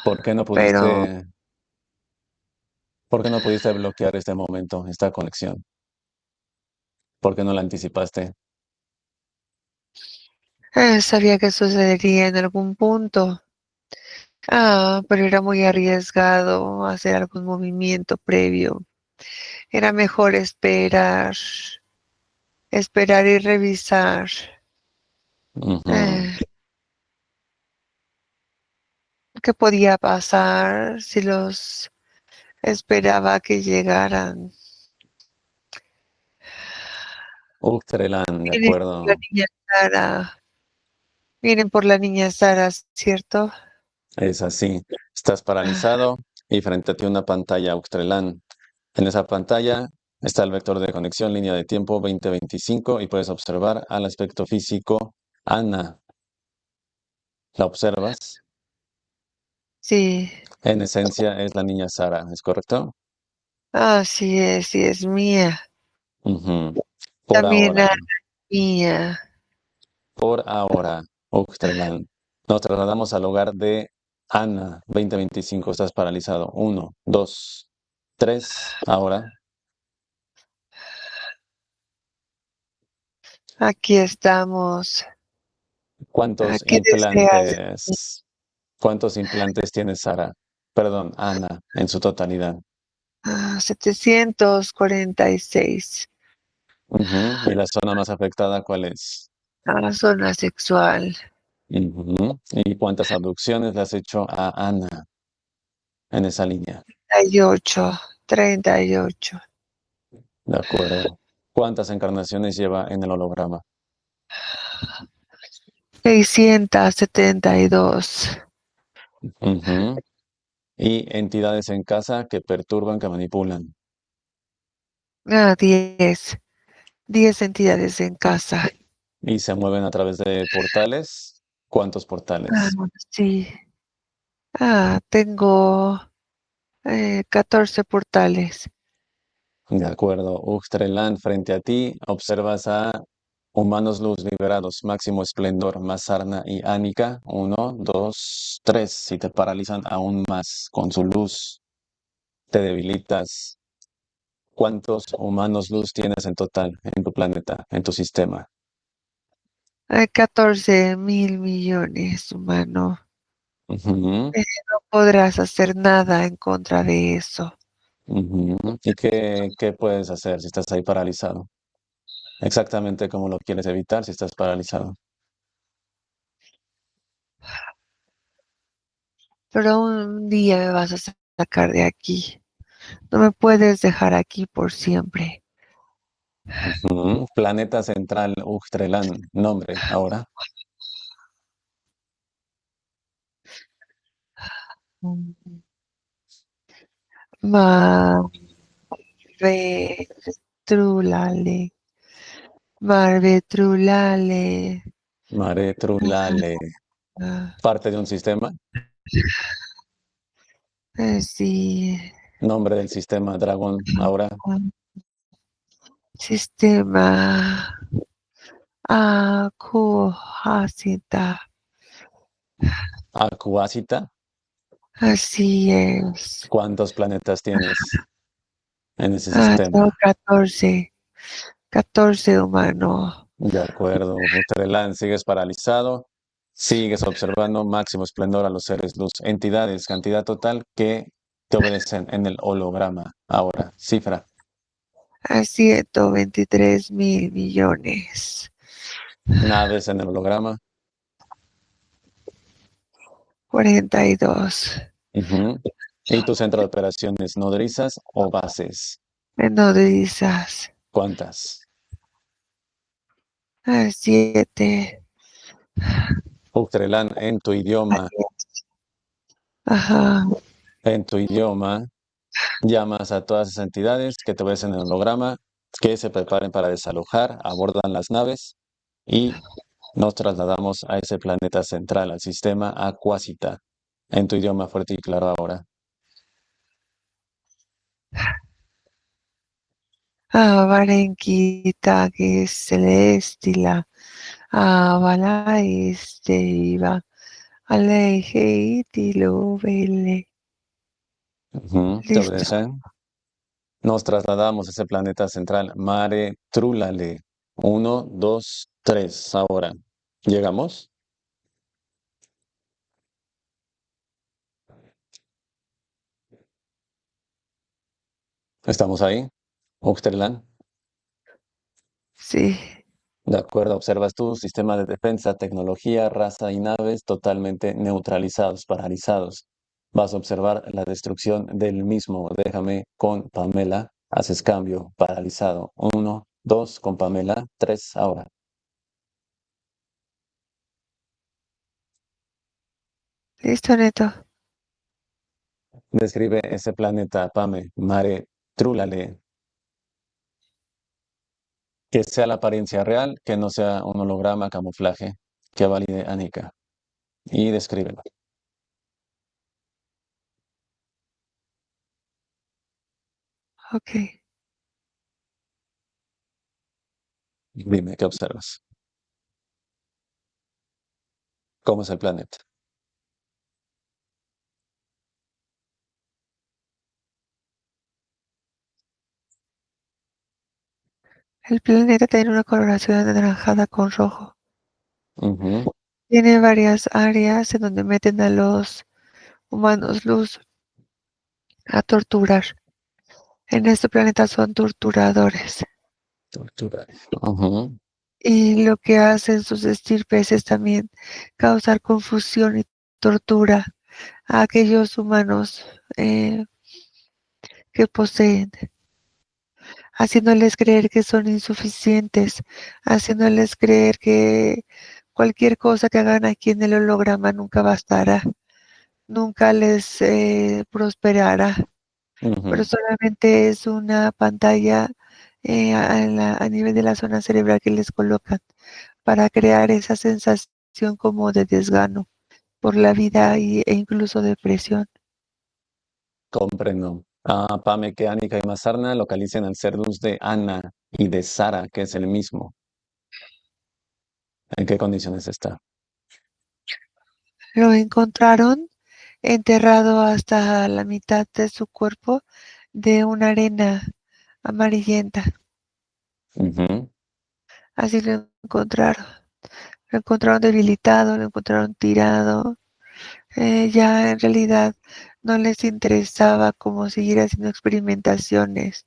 Speaker 1: ¿Por qué no
Speaker 2: Pero
Speaker 1: pudiste, por qué no pudiste bloquear este momento, esta conexión? ¿Por qué no la anticipaste?
Speaker 2: sabía que sucedería en algún punto. Pero era muy arriesgado hacer algún movimiento previo. Era mejor esperar, esperar y revisar.
Speaker 1: Ujú.
Speaker 2: eh, ¿Qué podía pasar si los esperaba que llegaran?
Speaker 1: Uchtrelan, de
Speaker 2: Vienen por la
Speaker 1: acuerdo.
Speaker 2: niña Sara, vienen por la niña Sara, ¿cierto?
Speaker 1: Es así. Estás paralizado y frente a ti una pantalla Uchtrelan. En esa pantalla está el vector de conexión, línea de tiempo 2025 y puedes observar al aspecto físico Ana. ¿La observas?
Speaker 2: Sí,
Speaker 1: En esencia es la niña Sara, ¿es correcto?
Speaker 2: sí es mía.
Speaker 1: Ujú. Por
Speaker 2: También
Speaker 1: ahora,
Speaker 2: mía.
Speaker 1: por ahora, Uxtrelan. Nos trasladamos al hogar de Ana, 2025. Estás paralizado. Uno, dos, tres. Ahora,
Speaker 2: Aquí estamos.
Speaker 1: ¿cuántos
Speaker 2: ¿Qué deseas?
Speaker 1: cuántos implantes tiene Sara? Perdón, Ana, en su totalidad.
Speaker 2: 746.
Speaker 1: Ujú. ¿Y la zona más afectada cuál es?
Speaker 2: Zona sexual.
Speaker 1: Ujú. ¿Y cuántas abducciones le has hecho a Ana en esa línea?
Speaker 2: 38. 38.
Speaker 1: De acuerdo. ¿Cuántas encarnaciones lleva en el holograma?
Speaker 2: 672.
Speaker 1: Ujú. Y entidades en casa que perturban, que manipulan
Speaker 2: 10. 10 entidades en casa.
Speaker 1: y se mueven a través de portales. ¿Cuántos
Speaker 2: Ah,
Speaker 1: portales?
Speaker 2: sí. Tengo 14 portales.
Speaker 1: De acuerdo, Uxtrelan, frente a ti observas a humanos luz liberados, máximo esplendor, Mazarna y Ánica. Uno, dos, tres. Si te paralizan aún más con su luz, te debilitas. ¿Cuántos humanos luz tienes en total en tu planeta, en tu sistema?
Speaker 2: Hay 14.000 millones, humano.
Speaker 1: Ujú,
Speaker 2: No podrás hacer nada en contra de eso.
Speaker 1: ujú. ¿Y qué puedes hacer si estás ahí paralizado? Exactamente cómo lo quieres evitar si estás paralizado.
Speaker 2: Pero un día me vas a sacar de aquí. No me puedes dejar aquí por siempre.
Speaker 1: Ujú. Planeta central, Uxtrelan. Nombre ahora.
Speaker 2: Mm. Marvetrulale. Marvetrulale.
Speaker 1: Mare Trulale.
Speaker 2: Ah,
Speaker 1: Parte de un sistema.
Speaker 2: sí.
Speaker 1: Nombre del sistema Dragón ahora.
Speaker 2: Sistema Akuhasita.
Speaker 1: Acuásita.
Speaker 2: Así es.
Speaker 1: ¿Cuántos planetas tienes en ese sistema?
Speaker 2: Tengo 14 humano.
Speaker 1: De acuerdo. Uxtrelan, sigues paralizado. Sigues observando máximo esplendor a los seres luz. Entidades, cantidad total que te obedecen en el holograma. Ahora, cifra.
Speaker 2: A 123.000 millones.
Speaker 1: Naves en el holograma.
Speaker 2: 42.
Speaker 1: Ujú. ¿Y tu centro de operaciones nodrizas o bases?
Speaker 2: Nodrizas.
Speaker 1: ¿Cuántas?
Speaker 2: A 7.
Speaker 1: Uxtrelan,
Speaker 2: Ajá.
Speaker 1: en tu idioma, llamas a todas esas entidades que te ves en el holograma, que se preparen para desalojar, abordan las naves y nos trasladamos a ese planeta central, al sistema Aquasita. En tu idioma fuerte y claro ahora.
Speaker 2: Avarenkita que es celestila. Avala este iba. Aleje itilo vele.
Speaker 1: Ujú, te
Speaker 2: Listo.
Speaker 1: obedecen. Nos trasladamos a ese planeta central, Mare Trulale. Uno, dos, tres. Ahora, ¿llegamos? ¿Estamos ahí? Uxtrelan.
Speaker 2: Sí.
Speaker 1: De acuerdo, observas tu sistema de defensa, tecnología, raza y naves totalmente neutralizados, paralizados. Vas a observar la destrucción del mismo. Déjame con Pamela. Haces cambio, paralizado. Uno, dos, con Pamela. Tres, ahora.
Speaker 2: Listo, Neto.
Speaker 1: Describe ese planeta, Pame, Mare, Trúlale. Que sea la apariencia real, que no sea un holograma, camuflaje, que valide Anika. Y descríbelo.
Speaker 2: Ok.
Speaker 1: Dime, ¿qué observas? ¿Cómo es el planeta?
Speaker 2: El planeta tiene una coloración anaranjada con rojo.
Speaker 1: Ujú.
Speaker 2: Tiene varias áreas en donde meten a los humanos luz a torturar. En este planeta son torturadores.
Speaker 1: Tortura. Ujú.
Speaker 2: Y lo que hacen sus estirpes es también causar confusión y tortura a aquellos humanos que poseen, haciéndoles creer que son insuficientes, haciéndoles creer que cualquier cosa que hagan aquí en el holograma nunca bastará, nunca les prosperará, pero
Speaker 1: Ujú.
Speaker 2: solamente es una pantalla a nivel de la zona cerebral que les colocan para crear esa sensación como de desgano por la vida e incluso depresión.
Speaker 1: Comprendo. Pame, que Annika y Mazarna localicen al Cerdus de Ana y de Sara, que es el mismo. ¿En qué condiciones está?
Speaker 2: Lo encontraron enterrado hasta la mitad de su cuerpo de una arena amarillenta.
Speaker 1: Ujú,
Speaker 2: Así lo encontraron. Lo encontraron debilitado, lo encontraron tirado. Ya en realidad no les interesaba como seguir haciendo experimentaciones.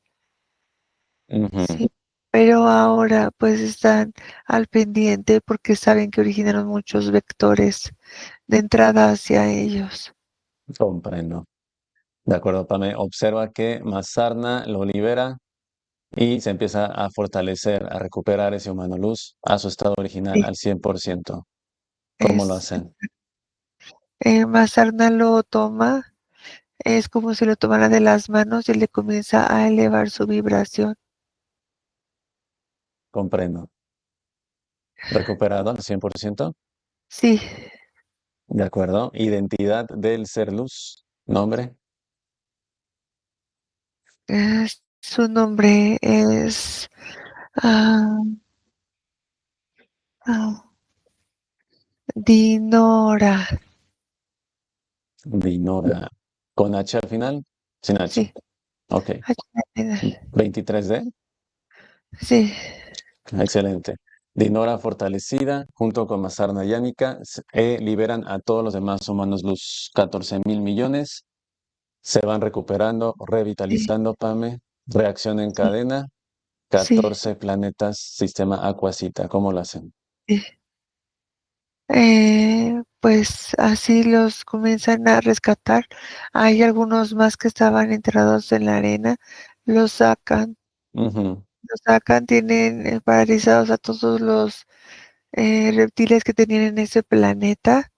Speaker 1: ujú.
Speaker 2: Sí, pero ahora pues están al pendiente porque saben que originaron muchos vectores de entrada hacia ellos.
Speaker 1: Comprendo. De acuerdo, Pame. Observa que Mazarna lo libera y se empieza a fortalecer, a recuperar ese humano luz a su estado original,
Speaker 2: Sí,
Speaker 1: al 100%. ¿Cómo lo
Speaker 2: es,
Speaker 1: hacen?
Speaker 2: Mazarna lo toma, es como si lo tomara de las manos y le comienza a elevar su vibración.
Speaker 1: Comprendo. ¿Recuperado al 100%?
Speaker 2: Sí,
Speaker 1: De acuerdo. Identidad del ser luz. Nombre.
Speaker 2: su nombre es ah, ah, Dinora.
Speaker 1: Dinora. ¿Con H al final? Sin H.
Speaker 2: Sí,
Speaker 1: Ok.
Speaker 2: H-
Speaker 1: 23D.
Speaker 2: sí,
Speaker 1: Excelente. Dinora fortalecida junto con Mazarna y Ánica liberan a todos los demás humanos luz. 14.000 millones. Se van recuperando,
Speaker 2: sí,
Speaker 1: revitalizando, Pame. Reacción en
Speaker 2: sí,
Speaker 1: cadena.
Speaker 2: sí,
Speaker 1: 14 planetas, sistema Aquasita. ¿Cómo lo hacen?
Speaker 2: sí. Pues así los comienzan a rescatar. Hay algunos más que estaban enterrados en la arena, los sacan,
Speaker 1: Ujú,
Speaker 2: tienen paralizados a todos los reptiles que tenían en ese planeta.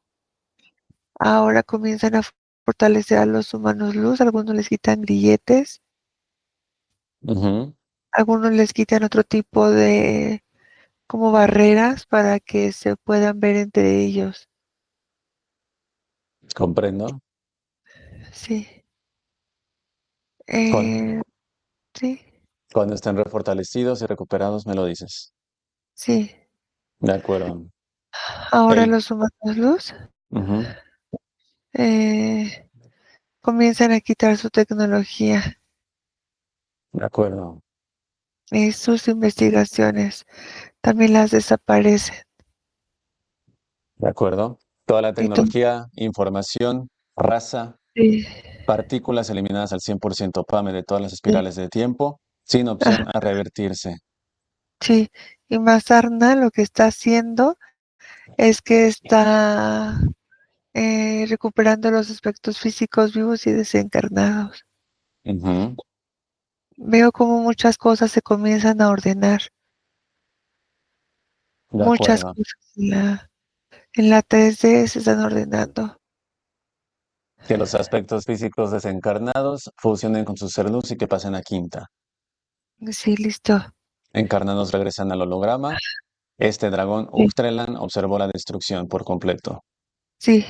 Speaker 2: Ahora comienzan a fortalecer a los humanos luz, algunos les quitan grilletes,
Speaker 1: ujú.
Speaker 2: algunos les quitan otro tipo de como barreras para que se puedan ver entre ellos.
Speaker 1: Comprendo.
Speaker 2: Sí,
Speaker 1: Cuando,
Speaker 2: eh, sí,
Speaker 1: cuando estén refortalecidos y recuperados, me lo dices.
Speaker 2: sí.
Speaker 1: De acuerdo.
Speaker 2: Ahora
Speaker 1: Hey.
Speaker 2: los humanos luz
Speaker 1: Ujú,
Speaker 2: eh, comienzan a quitar su tecnología
Speaker 1: de acuerdo.
Speaker 2: y sus investigaciones también las desaparecen.
Speaker 1: De acuerdo. Toda la
Speaker 2: Y todo,
Speaker 1: tecnología, información, raza,
Speaker 2: sí,
Speaker 1: partículas eliminadas al 100%, PAME de todas las
Speaker 2: sí,
Speaker 1: espirales de tiempo, sin opción
Speaker 2: ah,
Speaker 1: a revertirse.
Speaker 2: sí. Y Mazarna lo que está haciendo es que está recuperando los aspectos físicos vivos y desencarnados.
Speaker 1: Ujú,
Speaker 2: Veo como muchas cosas se comienzan a ordenar,
Speaker 1: de
Speaker 2: muchas
Speaker 1: acuerdo.
Speaker 2: cosas en la 3D se están ordenando.
Speaker 1: Que los aspectos físicos desencarnados fusionen con su ser luz y que pasen a quinta.
Speaker 2: Sí, listo.
Speaker 1: Encarnados regresan al holograma. Este dragón
Speaker 2: Sí,
Speaker 1: Uxtrelan observó la destrucción por completo.
Speaker 2: sí,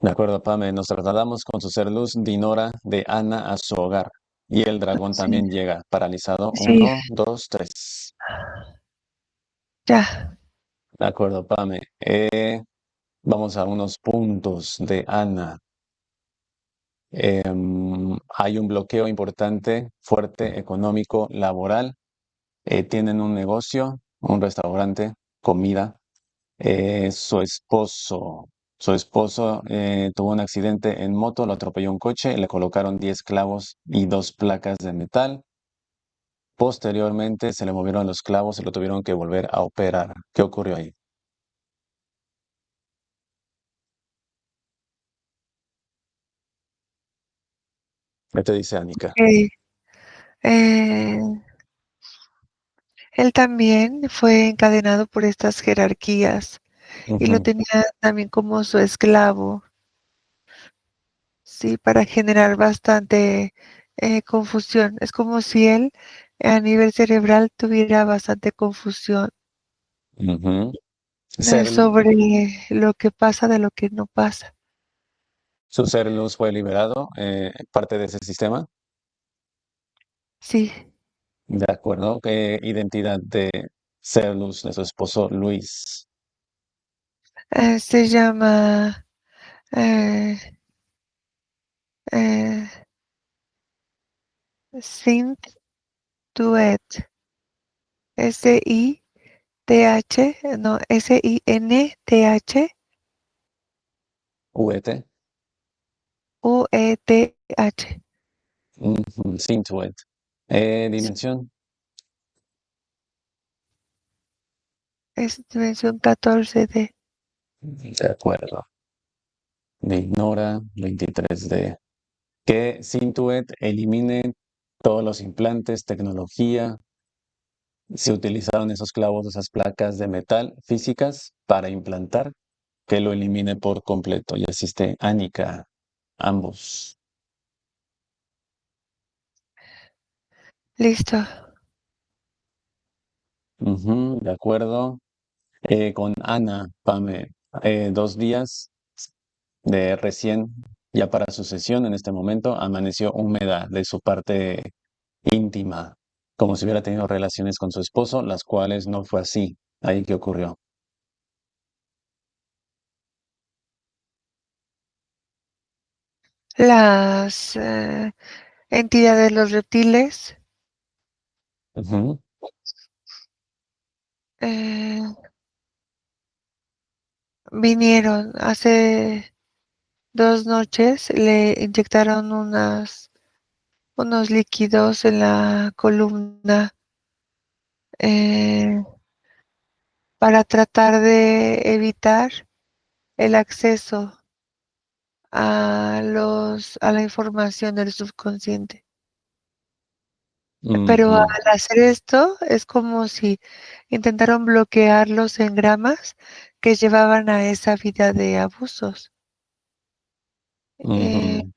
Speaker 1: De acuerdo, Pame, nos trasladamos con su ser luz Dinora de Ana a su hogar. Y el dragón
Speaker 2: sí,
Speaker 1: también llega, paralizado.
Speaker 2: sí,
Speaker 1: 1, 2, 3.
Speaker 2: ya.
Speaker 1: De acuerdo, Pame. Vamos a unos puntos de Ana. Hay un bloqueo importante, fuerte, económico, laboral. Tienen un negocio, un restaurante, comida. Su esposo tuvo un accidente en moto, lo atropelló un coche, le colocaron 10 clavos y 2 placas de metal. Posteriormente se le movieron los clavos y lo tuvieron que volver a operar. ¿Qué ocurrió ahí? ¿Qué te dice Anika?
Speaker 2: Ok. Eh, Él también fue encadenado por estas jerarquías y lo
Speaker 1: Ujú,
Speaker 2: tenía también como su esclavo, sí, para generar bastante confusión. Es como si él a nivel cerebral tuviera bastante confusión
Speaker 1: ujú. Ser,
Speaker 2: sobre lo que pasa de lo que no pasa.
Speaker 1: Su ser luz fue liberado, parte de ese sistema.
Speaker 2: Sí,
Speaker 1: De acuerdo. ¿Qué identidad de ser luz de su esposo Luis?
Speaker 2: se llama eh, eh, Synth Duet. S-I-T-H, no, S-I-N-T-H
Speaker 1: UET.
Speaker 2: U-E-T-H.
Speaker 1: Ujú, Sintuet. Dimensión.
Speaker 2: Es dimensión 14D.
Speaker 1: De acuerdo. De Ignora 23D. Que Sintuet elimine todos los implantes, tecnología. Se utilizaron esos clavos, esas placas de metal físicas para implantar, que lo elimine por completo. Y asiste Anika, ambos.
Speaker 2: Listo.
Speaker 1: Ujú, de acuerdo. Con Ana, Pame, 2 días de recién, ya para su sesión en este momento, amaneció húmeda de su parte íntima, como si hubiera tenido relaciones con su esposo, las cuales no fue así. Ahí qué ocurrió.
Speaker 2: Las entidades, los reptiles,
Speaker 1: Ujú,
Speaker 2: eh, vinieron hace 2 noches, le inyectaron unos líquidos en la columna eh, para tratar de evitar el acceso a la información del subconsciente. Pero al
Speaker 1: ujú,
Speaker 2: hacer esto es como si intentaron bloquear los engramas que llevaban a esa vida de abusos. Eh,
Speaker 1: ujú,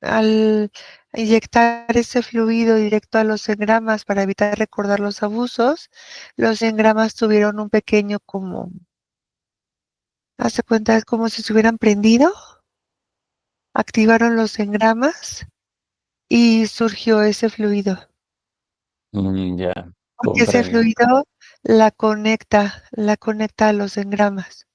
Speaker 2: al inyectar ese fluido directo a los engramas para evitar recordar los abusos, los engramas tuvieron un pequeño como, hace cuenta, es como si se hubieran prendido, activaron los engramas y surgió ese fluido.
Speaker 1: ya,
Speaker 2: Porque ese
Speaker 1: comprendo.
Speaker 2: fluido la conecta a los engramas.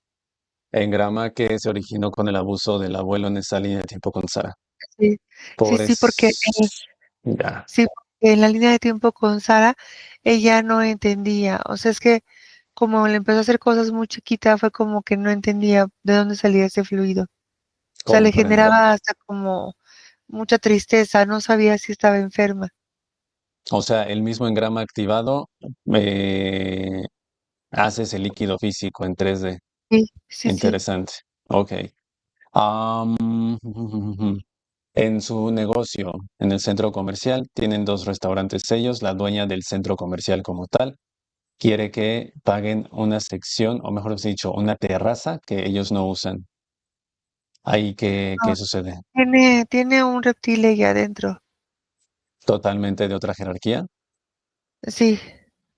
Speaker 1: Engrama que se originó con el abuso del abuelo en esa línea de tiempo con Sara.
Speaker 2: Sí, sí, sí, porque
Speaker 1: Pobres. Ya,
Speaker 2: sí, porque en la línea de tiempo con Sara, ella no entendía. O sea, es que como le empezó a hacer cosas muy chiquita, fue como que no entendía de dónde salía ese fluido. O sea, le
Speaker 1: comprendo.
Speaker 2: generaba hasta como mucha tristeza, no sabía si estaba enferma.
Speaker 1: O sea, el mismo engrama activado eh, hace ese líquido físico en 3D.
Speaker 2: Sí, sí, sí.
Speaker 1: Interesante. Ok. Am, en su negocio, en el centro comercial, tienen 2 restaurantes ellos. La dueña del centro comercial como tal quiere que paguen una sección, o mejor dicho, una terraza que ellos no usan. Ahí, ¿qué
Speaker 2: No,
Speaker 1: sucede?
Speaker 2: tiene un reptil ahí adentro.
Speaker 1: Totalmente de otra jerarquía.
Speaker 2: Sí,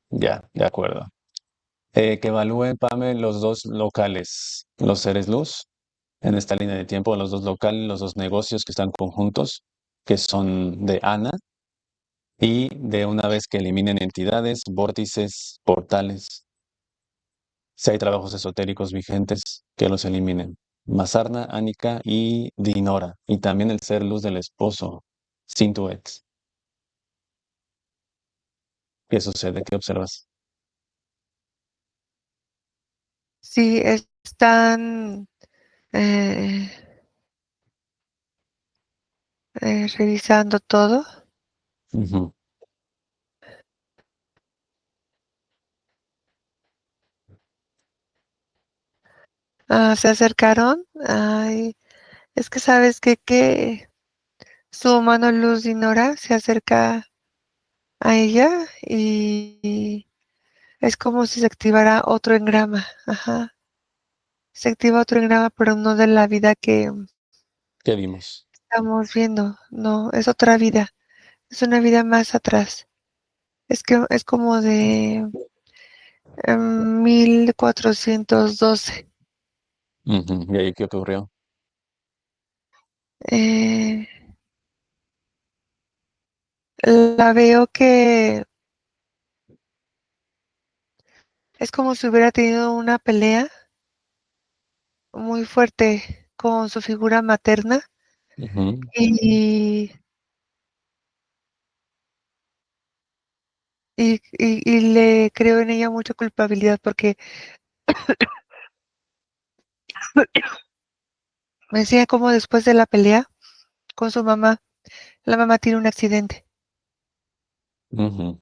Speaker 1: Ya, de acuerdo. Que evalúe, Pame, los dos locales, los seres luz, en esta línea de tiempo, los dos locales, los dos negocios que están conjuntos, que son de Ana, y de una vez que eliminen entidades, vórtices, portales, si hay trabajos esotéricos vigentes, que los eliminen. Masarna, Ánica y Dinora, y también el ser luz del esposo, Sintuet. ¿Qué sucede? ¿Qué observas?
Speaker 2: sí, están eh, revisando todo.
Speaker 1: Ujú.
Speaker 2: Ah, se acercaron. Ay, es que sabes que su mano Luz Dinora se acerca a ella y es como si se activara otro engrama. Ajá. Se activa otro engrama, pero no de la vida que
Speaker 1: ¿Qué vimos?
Speaker 2: estamos viendo. No, es otra vida. Es una vida más atrás. Es que es como de 1412.
Speaker 1: Ujú. ¿Y ahí qué ocurrió?
Speaker 2: Eh, la veo que es como si hubiera tenido una pelea muy fuerte con su figura materna
Speaker 1: Ujú.
Speaker 2: y, y le creo en ella mucha culpabilidad porque me decía como después de la pelea con su mamá, la mamá tiene un accidente
Speaker 1: Ujú.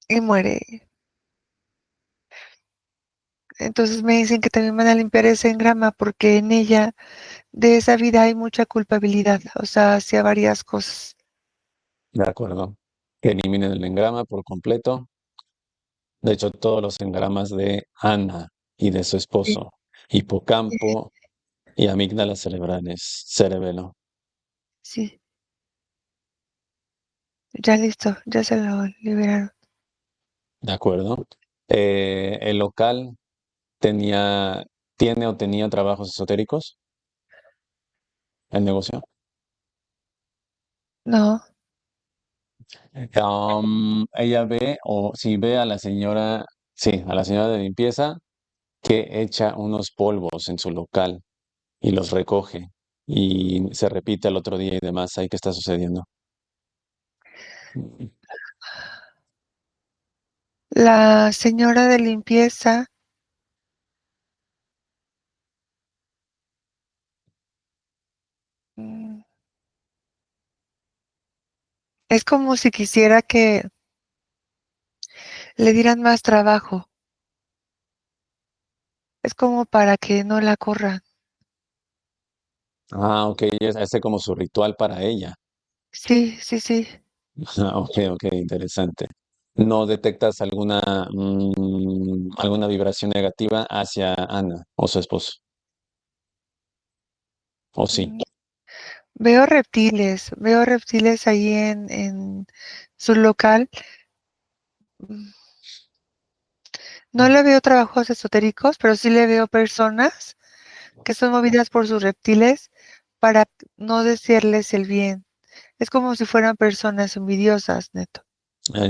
Speaker 2: y muere. Entonces me dicen que también van a limpiar ese engrama porque en ella, de esa vida, hay mucha culpabilidad, o sea, hacia varias cosas.
Speaker 1: De acuerdo. Que eliminen el engrama por completo. De hecho, todos los engramas de Ana y de su
Speaker 2: Sí,
Speaker 1: esposo, hipocampo y amígdalas cerebrales, cerebelo.
Speaker 2: sí, ya listo, ya se lo liberaron.
Speaker 1: ¿De acuerdo? El local tenía, tiene o tenía trabajos esotéricos, el negocio.
Speaker 2: No,
Speaker 1: Ella ve, o si ve a la señora, sí, a la señora de limpieza, que echa unos polvos en su local y los recoge y se repite al otro día y demás. ¿Ahí qué está sucediendo?
Speaker 2: la señora de limpieza, mm, es como si quisiera que le dieran más trabajo, es como para que no la corran.
Speaker 1: Ah, ok, hace como su ritual para ella.
Speaker 2: Sí, sí, sí,
Speaker 1: Ah, ok, ok, interesante. ¿No detectas alguna vibración negativa hacia Ana o su esposo? ¿O sí?
Speaker 2: mm, veo reptiles ahí en su local. Mm, no le veo trabajos esotéricos, pero sí le veo personas que son movidas por sus reptiles para no desearles el bien. Es como si fueran personas envidiosas, neto.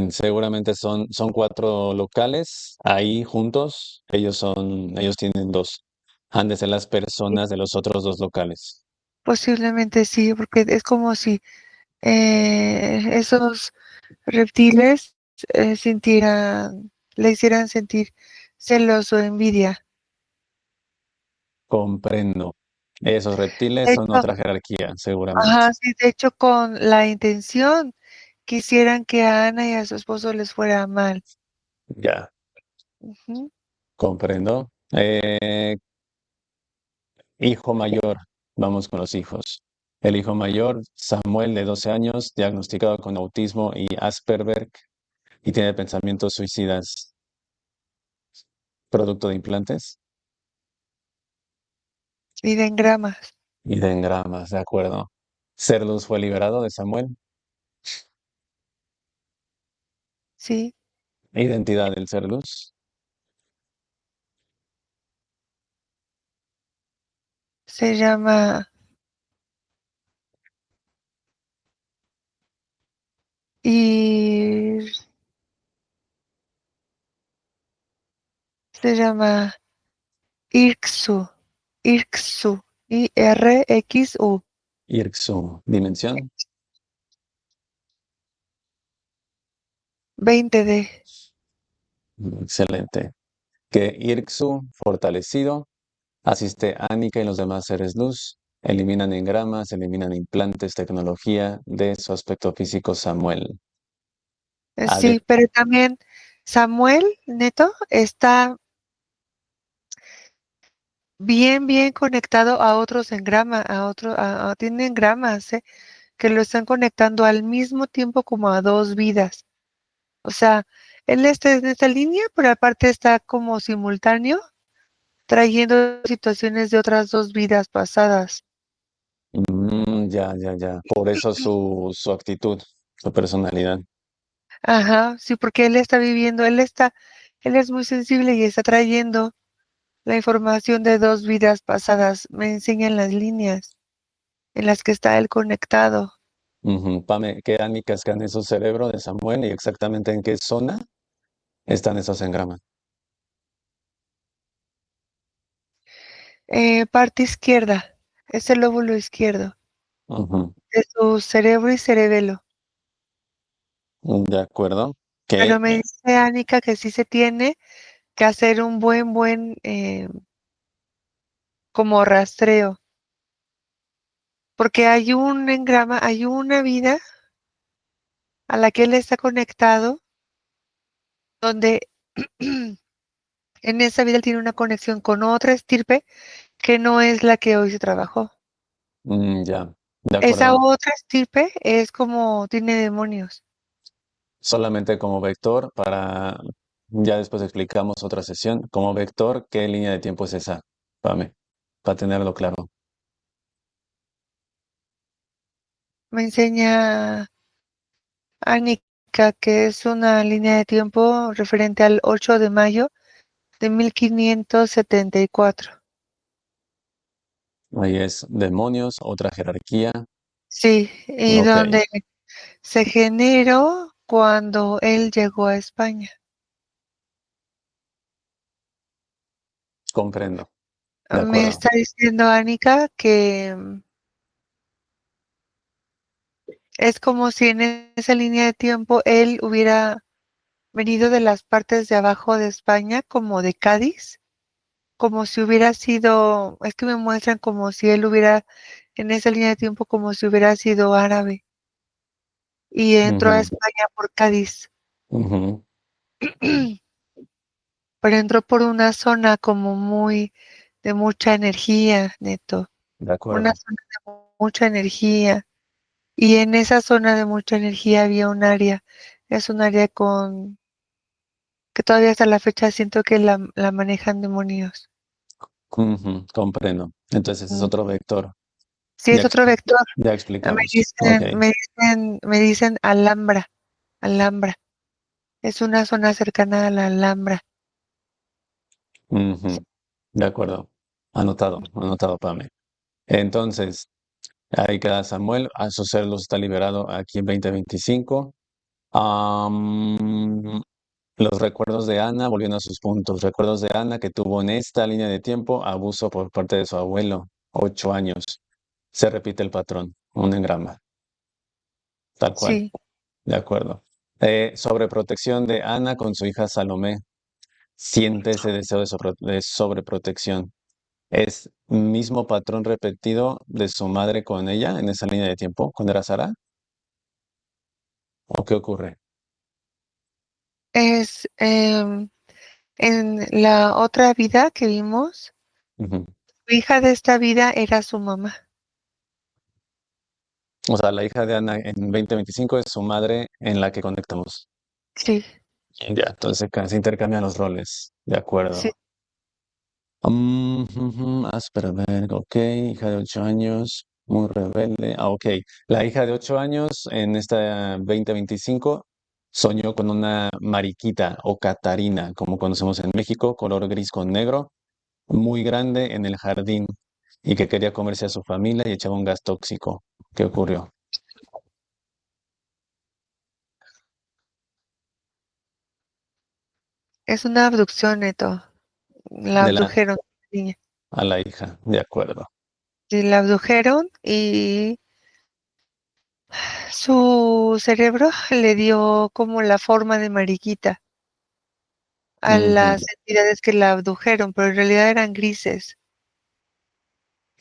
Speaker 1: Seguramente son cuatro locales ahí juntos. Ellos tienen dos. Han de ser las
Speaker 2: Sí,
Speaker 1: personas de los otros dos locales.
Speaker 2: posiblemente sí, porque es como si esos reptiles le hicieran sentir celos o envidia.
Speaker 1: Comprendo. Esos reptiles
Speaker 2: De
Speaker 1: son
Speaker 2: hecho,
Speaker 1: otra jerarquía, seguramente.
Speaker 2: ajá, sí, de hecho, con la intención quisieran que a Ana y a su esposo les fuera mal.
Speaker 1: Ya,
Speaker 2: Ujú.
Speaker 1: comprendo. Hijo mayor, vamos con los hijos. El hijo mayor, Samuel, de 12 años, diagnosticado con autismo y Asperger, y tiene pensamientos suicidas, producto de implantes
Speaker 2: Y de engramas,
Speaker 1: y de engramas, de acuerdo. Cerdus fue liberado de Samuel.
Speaker 2: sí,
Speaker 1: Identidad del Cerdus.
Speaker 2: se llama Ir, se llama Irxu, Irxu, IRXU,
Speaker 1: Irxu, dimensión.
Speaker 2: 20D.
Speaker 1: Excelente. Que Irxu, fortalecido, asiste a Anika y los demás seres luz. Eliminan engramas, eliminan implantes, tecnología de su aspecto físico, Samuel.
Speaker 2: Sí, pero también Samuel, neto, está bien, bien conectado a otros engramas, tiene engramas, que lo están conectando al mismo tiempo como a dos vidas. O sea, él está en esta línea, pero aparte está como simultáneo, trayendo situaciones de otras dos vidas pasadas.
Speaker 1: Ya, ya, ya. Por eso su actitud, su personalidad.
Speaker 2: Ajá, sí, porque él está viviendo, él es muy sensible y está trayendo la información de dos vidas pasadas. Me enseñan las líneas. en las que está él conectado.
Speaker 1: Ujú. Pame, ¿qué ánicas están en su cerebro de Samuel y exactamente en qué zona están esos engramas?
Speaker 2: Parte izquierda, es el lóbulo izquierdo
Speaker 1: Ujú.
Speaker 2: de su cerebro y cerebelo.
Speaker 1: De acuerdo. Que
Speaker 2: Pero me dice Ánica que sí se tiene que hacer un buen, como rastreo, porque hay un engrama, hay una vida a la que él está conectado, donde en esa vida él tiene una conexión con otra estirpe que no es la que hoy se trabajó.
Speaker 1: ya, de
Speaker 2: Esa
Speaker 1: acuerdo.
Speaker 2: otra estirpe es como tiene demonios.
Speaker 1: Solamente como vector para, ya después explicamos otra sesión, como vector, ¿qué línea de tiempo es esa? Pame, para tenerlo claro.
Speaker 2: Me enseña Ánica que es una línea de tiempo referente al 8 de mayo de 1574.
Speaker 1: Ahí es demonios, otra jerarquía.
Speaker 2: Sí, y
Speaker 1: Ok,
Speaker 2: donde se generó cuando él llegó a España.
Speaker 1: comprendo. De
Speaker 2: Me
Speaker 1: acuerdo.
Speaker 2: está diciendo Ánica que es como si en esa línea de tiempo él hubiera venido de las partes de abajo de España, como de Cádiz, como si hubiera sido, es que me muestran como si él hubiera, en esa línea de tiempo, como si hubiera sido árabe y entró a
Speaker 1: Ujú,
Speaker 2: España por Cádiz,
Speaker 1: ujú,
Speaker 2: pero entró por una zona como muy de mucha energía, Neto,
Speaker 1: de
Speaker 2: una
Speaker 1: acuerdo.
Speaker 2: zona de mucha energía. Y en esa zona de mucha energía había un área, es un área con que todavía hasta la fecha siento que la manejan demonios.
Speaker 1: Ujú, comprendo. Entonces es
Speaker 2: Mm.
Speaker 1: otro vector.
Speaker 2: Sí,
Speaker 1: Ya,
Speaker 2: es otro vector.
Speaker 1: ya
Speaker 2: Me
Speaker 1: explicamos. Ok.
Speaker 2: dicen, me dicen Alhambra, Alhambra. Es una zona cercana a la Alhambra.
Speaker 1: Ujú, de acuerdo. Anotado, anotado, Pame. Entonces, ahí queda Samuel. A su luz está liberado aquí en 2025. Am, los recuerdos de Ana, volviendo a sus puntos. Recuerdos de Ana que tuvo en esta línea de tiempo abuso por parte de su abuelo, 8 años. Se repite el patrón, un engrama, tal cual.
Speaker 2: Sí,
Speaker 1: De acuerdo. Sobreprotección de Ana con su hija Salomé. Siente ese deseo de sobreprotección. ¿Es mismo patrón repetido de su madre con ella en esa línea de tiempo, cuando era Sara? ¿O qué ocurre?
Speaker 2: es en la otra vida que vimos,
Speaker 1: Ujú.
Speaker 2: su hija de esta vida era su mamá.
Speaker 1: O sea, la hija de Ana en 2025 es su madre en la que conectamos.
Speaker 2: Sí,
Speaker 1: Ya, entonces se intercambian los roles. De
Speaker 2: sí.
Speaker 1: acuerdo. Espera, a ver, ok, hija de 8 años, muy rebelde. Ah, ok. La hija de 8 años en esta 2025 soñó con una mariquita o catarina, como conocemos en México, color gris con negro, muy grande en el jardín y que quería comerse a su familia y echaba un gas tóxico. ¿Qué ocurrió?
Speaker 2: Es una abducción, Neto. La
Speaker 1: De la
Speaker 2: abdujeron, niña.
Speaker 1: a la hija, de acuerdo.
Speaker 2: Sí, la abdujeron y su cerebro le dio como la forma de mariquita a
Speaker 1: Ujú,
Speaker 2: las entidades que la abdujeron, pero en realidad eran grises.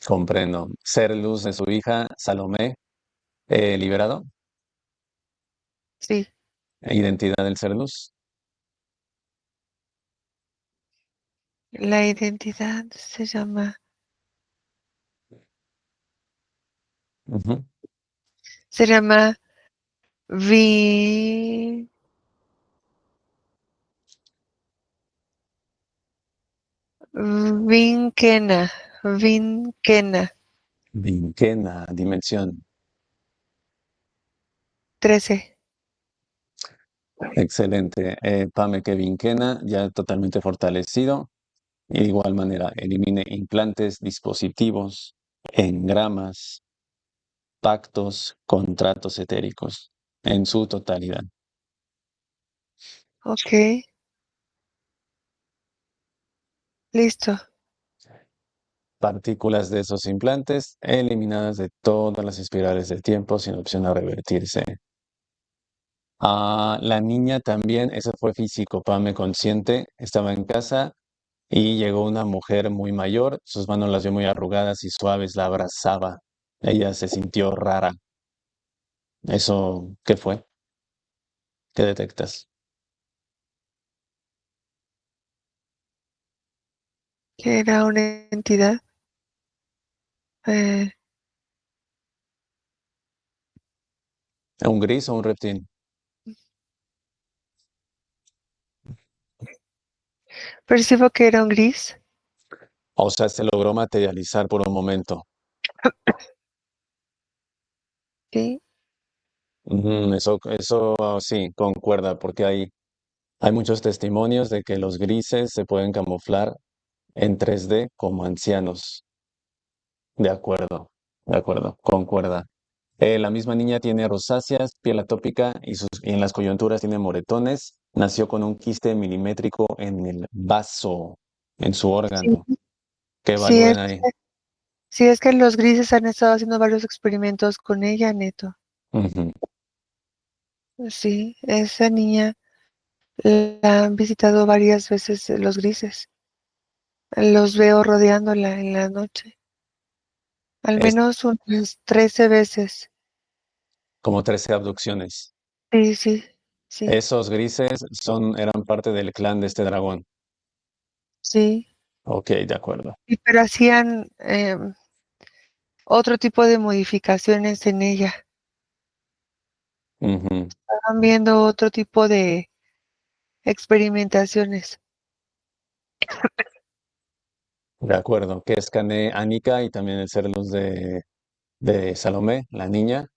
Speaker 1: comprendo. Ser luz de su hija, Salomé, liberado.
Speaker 2: Sí,
Speaker 1: Identidad del ser luz.
Speaker 2: la identidad
Speaker 1: Ujú.
Speaker 2: se llama Vi, Vinquena, Vinquena,
Speaker 1: Vinquena, dimensión.
Speaker 2: 13.
Speaker 1: Excelente. Pame que Vinquena, ya totalmente fortalecido. Y de igual manera, elimine implantes, dispositivos, engramas. pactos, contratos etéricos, en su totalidad.
Speaker 2: Ok, listo.
Speaker 1: Partículas de esos implantes eliminadas de todas las espirales del tiempo sin opción a revertirse. La niña también, eso fue físico, Pame consciente, estaba en casa y llegó una mujer muy mayor, sus manos las vio muy arrugadas y suaves, la abrazaba. Ella se sintió rara. ¿Eso qué fue? ¿Qué detectas?
Speaker 2: Que era una entidad. Eh,
Speaker 1: ¿Un gris o un reptil?
Speaker 2: Percibo que era un gris.
Speaker 1: O sea, se logró materializar por un momento.
Speaker 2: Sí,
Speaker 1: Eso sí, concuerda, porque hay muchos testimonios de que los grises se pueden camuflar en 3D como ancianos. De acuerdo, concuerda. La misma niña tiene rosáceas, piel atópica y en las coyunturas tiene moretones. Nació con un quiste milimétrico en el vaso, en su
Speaker 2: sí,
Speaker 1: órgano. ¿Qué
Speaker 2: sí
Speaker 1: evalúen ahí?
Speaker 2: sí es que los grises han estado haciendo varios experimentos con ella, Neto.
Speaker 1: Ujú.
Speaker 2: Sí, esa niña la han visitado varias veces los grises. Los veo rodeándola en la noche. Al
Speaker 1: Es
Speaker 2: menos unas 13 veces.
Speaker 1: como 13 abducciones.
Speaker 2: Sí, sí, sí,
Speaker 1: Esos grises eran parte del clan de este dragón.
Speaker 2: sí.
Speaker 1: Ok, de acuerdo.
Speaker 2: Y pero hacían otro tipo de modificaciones en ella.
Speaker 1: Ujú.
Speaker 2: Estaban viendo otro tipo de experimentaciones.
Speaker 1: De acuerdo. Que escaneé a Nika y también el ser luz de Salomé, la niña.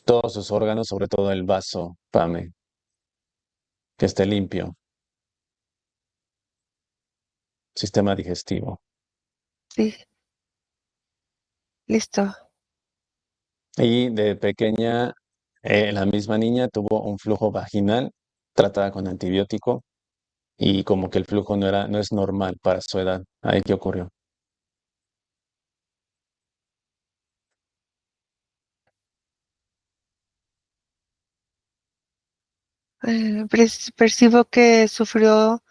Speaker 1: Todos sus órganos, sobre todo el vaso, Pame, que esté limpio. Sistema digestivo.
Speaker 2: Sí, listo.
Speaker 1: Y de pequeña, la misma niña tuvo un flujo vaginal tratada con antibiótico y como que el flujo no es normal para su edad. ¿Ahí qué ocurrió?
Speaker 2: Percibo que sufrió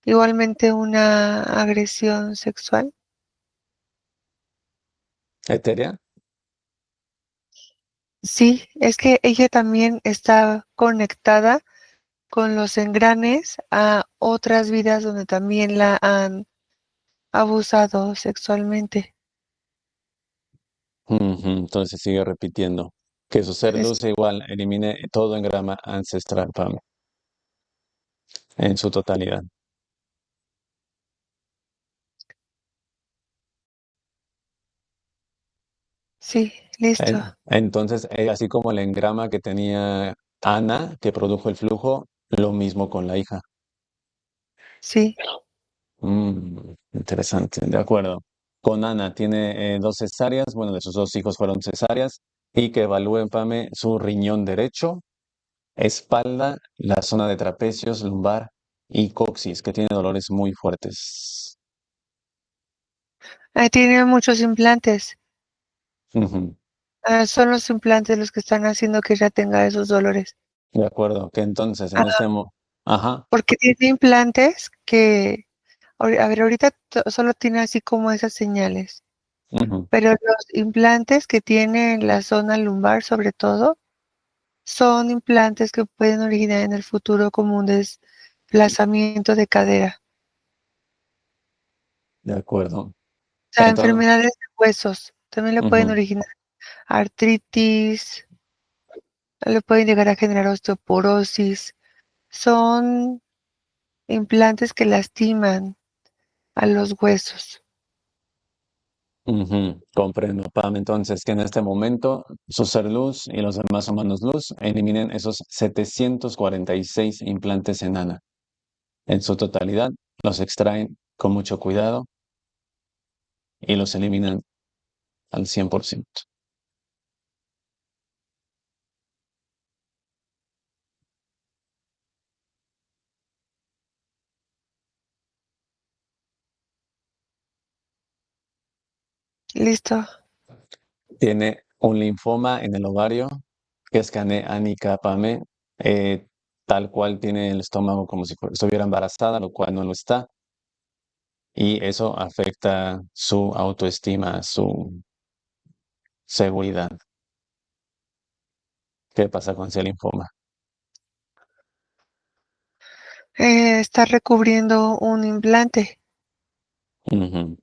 Speaker 2: igualmente una agresión sexual.
Speaker 1: ¿Etérea?
Speaker 2: Sí, es que ella también está conectada con los engranes a otras vidas donde también la han abusado sexualmente.
Speaker 1: Ujú. Entonces sigue repitiendo. Que su ser
Speaker 2: Es-
Speaker 1: luz igual elimine todo engrama ancestral, Pame, en su totalidad.
Speaker 2: sí, listo.
Speaker 1: Entonces, así como el engrama que tenía Ana, que produjo el flujo, lo mismo con la hija.
Speaker 2: Sí,
Speaker 1: Interesante, de acuerdo. Con Ana tiene 2 cesáreas, bueno, de sus 2 hijos fueron cesáreas, y que evalúen, Pame, su riñón derecho, espalda, la zona de trapecios, lumbar y coxis, que tiene dolores muy fuertes.
Speaker 2: tiene muchos implantes.
Speaker 1: Ujú.
Speaker 2: Son los implantes los que están haciendo que ella tenga esos dolores.
Speaker 1: De acuerdo, que entonces en
Speaker 2: Ah,
Speaker 1: este ajá,
Speaker 2: porque tiene implantes que, a ver, ahorita solo tiene así como esas señales,
Speaker 1: ujú,
Speaker 2: pero los implantes que tiene en la zona lumbar, sobre todo, son implantes que pueden originar en el futuro como un desplazamiento de cadera.
Speaker 1: de acuerdo.
Speaker 2: O sea,
Speaker 1: Entonces,
Speaker 2: enfermedades de huesos también le pueden
Speaker 1: ujú,
Speaker 2: originar artritis, le pueden llegar a generar osteoporosis. Son implantes que lastiman a los huesos.
Speaker 1: comprendo, Pam. Entonces, que en este momento su ser luz y los demás humanos luz eliminen esos 746 implantes en Ana. En su totalidad, los extraen con mucho cuidado y los eliminan al 100%.
Speaker 2: Listo.
Speaker 1: Tiene un linfoma en el ovario, que es Anika Pame, eh, tal cual tiene el estómago como si estuviera embarazada, lo cual no lo está, y eso afecta su autoestima, su seguridad. ¿Qué pasa con ese linfoma?
Speaker 2: Está recubriendo un implante.
Speaker 1: Ujú.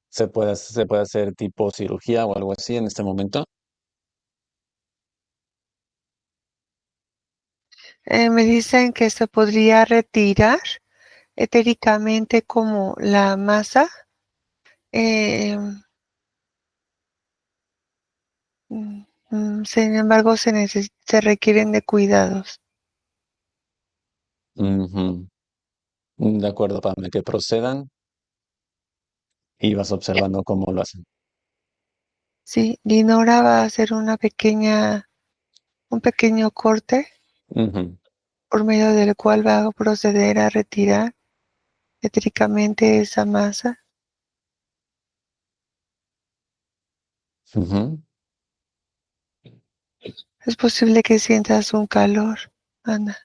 Speaker 1: Se puede hacer tipo cirugía o algo así en este momento?
Speaker 2: Me dicen que se podría retirar etéricamente como la masa. eh, Sin embargo, se requieren de cuidados.
Speaker 1: Ujú. De acuerdo, Pame, que procedan y vas observando cómo lo hacen.
Speaker 2: Sí, Dinora va a hacer un pequeño corte
Speaker 1: Ujú,
Speaker 2: por medio del cual va a proceder a retirar etéricamente esa masa.
Speaker 1: ujú.
Speaker 2: Es posible que sientas un calor, Ana.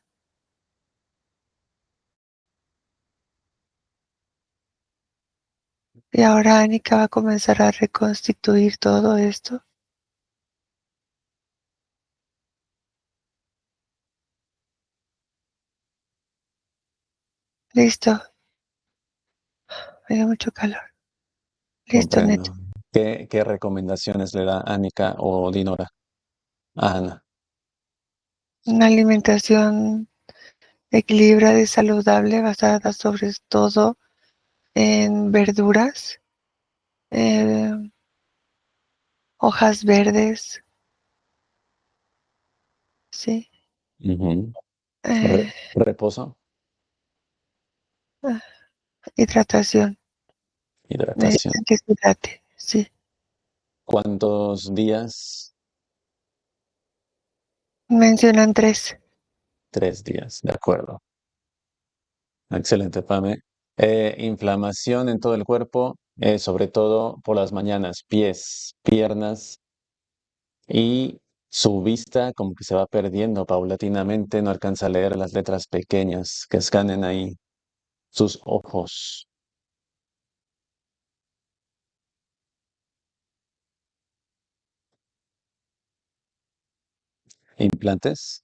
Speaker 2: Y ahora Anika va a comenzar a reconstituir todo esto. Listo, me da mucho calor. Listo, Neto.
Speaker 1: Comprendo. ¿Qué recomendaciones le da Anika o Dinora a Ana?
Speaker 2: Una alimentación equilibrada y saludable basada sobre todo en verduras, eh, hojas verdes, sí,
Speaker 1: Ujú.
Speaker 2: eh,
Speaker 1: Reposo,
Speaker 2: ah, hidratación,
Speaker 1: hidratación.
Speaker 2: necesitan que se hidrate, sí.
Speaker 1: ¿Cuántos días?
Speaker 2: Mencionan 3.
Speaker 1: 3 días, de acuerdo. Excelente, Pame. Inflamación en todo el cuerpo, sobre todo por las mañanas, pies, piernas y su vista como que se va perdiendo paulatinamente, no alcanza a leer las letras pequeñas que escanen ahí sus ojos. ¿Implantes?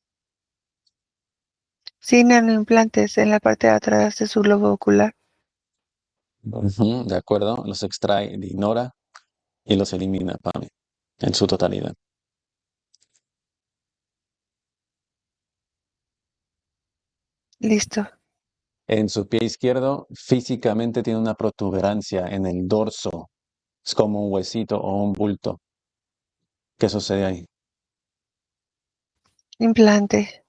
Speaker 2: Sí, nanoimplantes en la parte de atrás de su globo ocular.
Speaker 1: Ujú, de acuerdo, los extrae, ignora y los elimina, Pame, en su totalidad.
Speaker 2: Listo.
Speaker 1: En su pie izquierdo, físicamente tiene una protuberancia en el dorso. Es como un huesito o un bulto. ¿Qué sucede ahí?
Speaker 2: Implante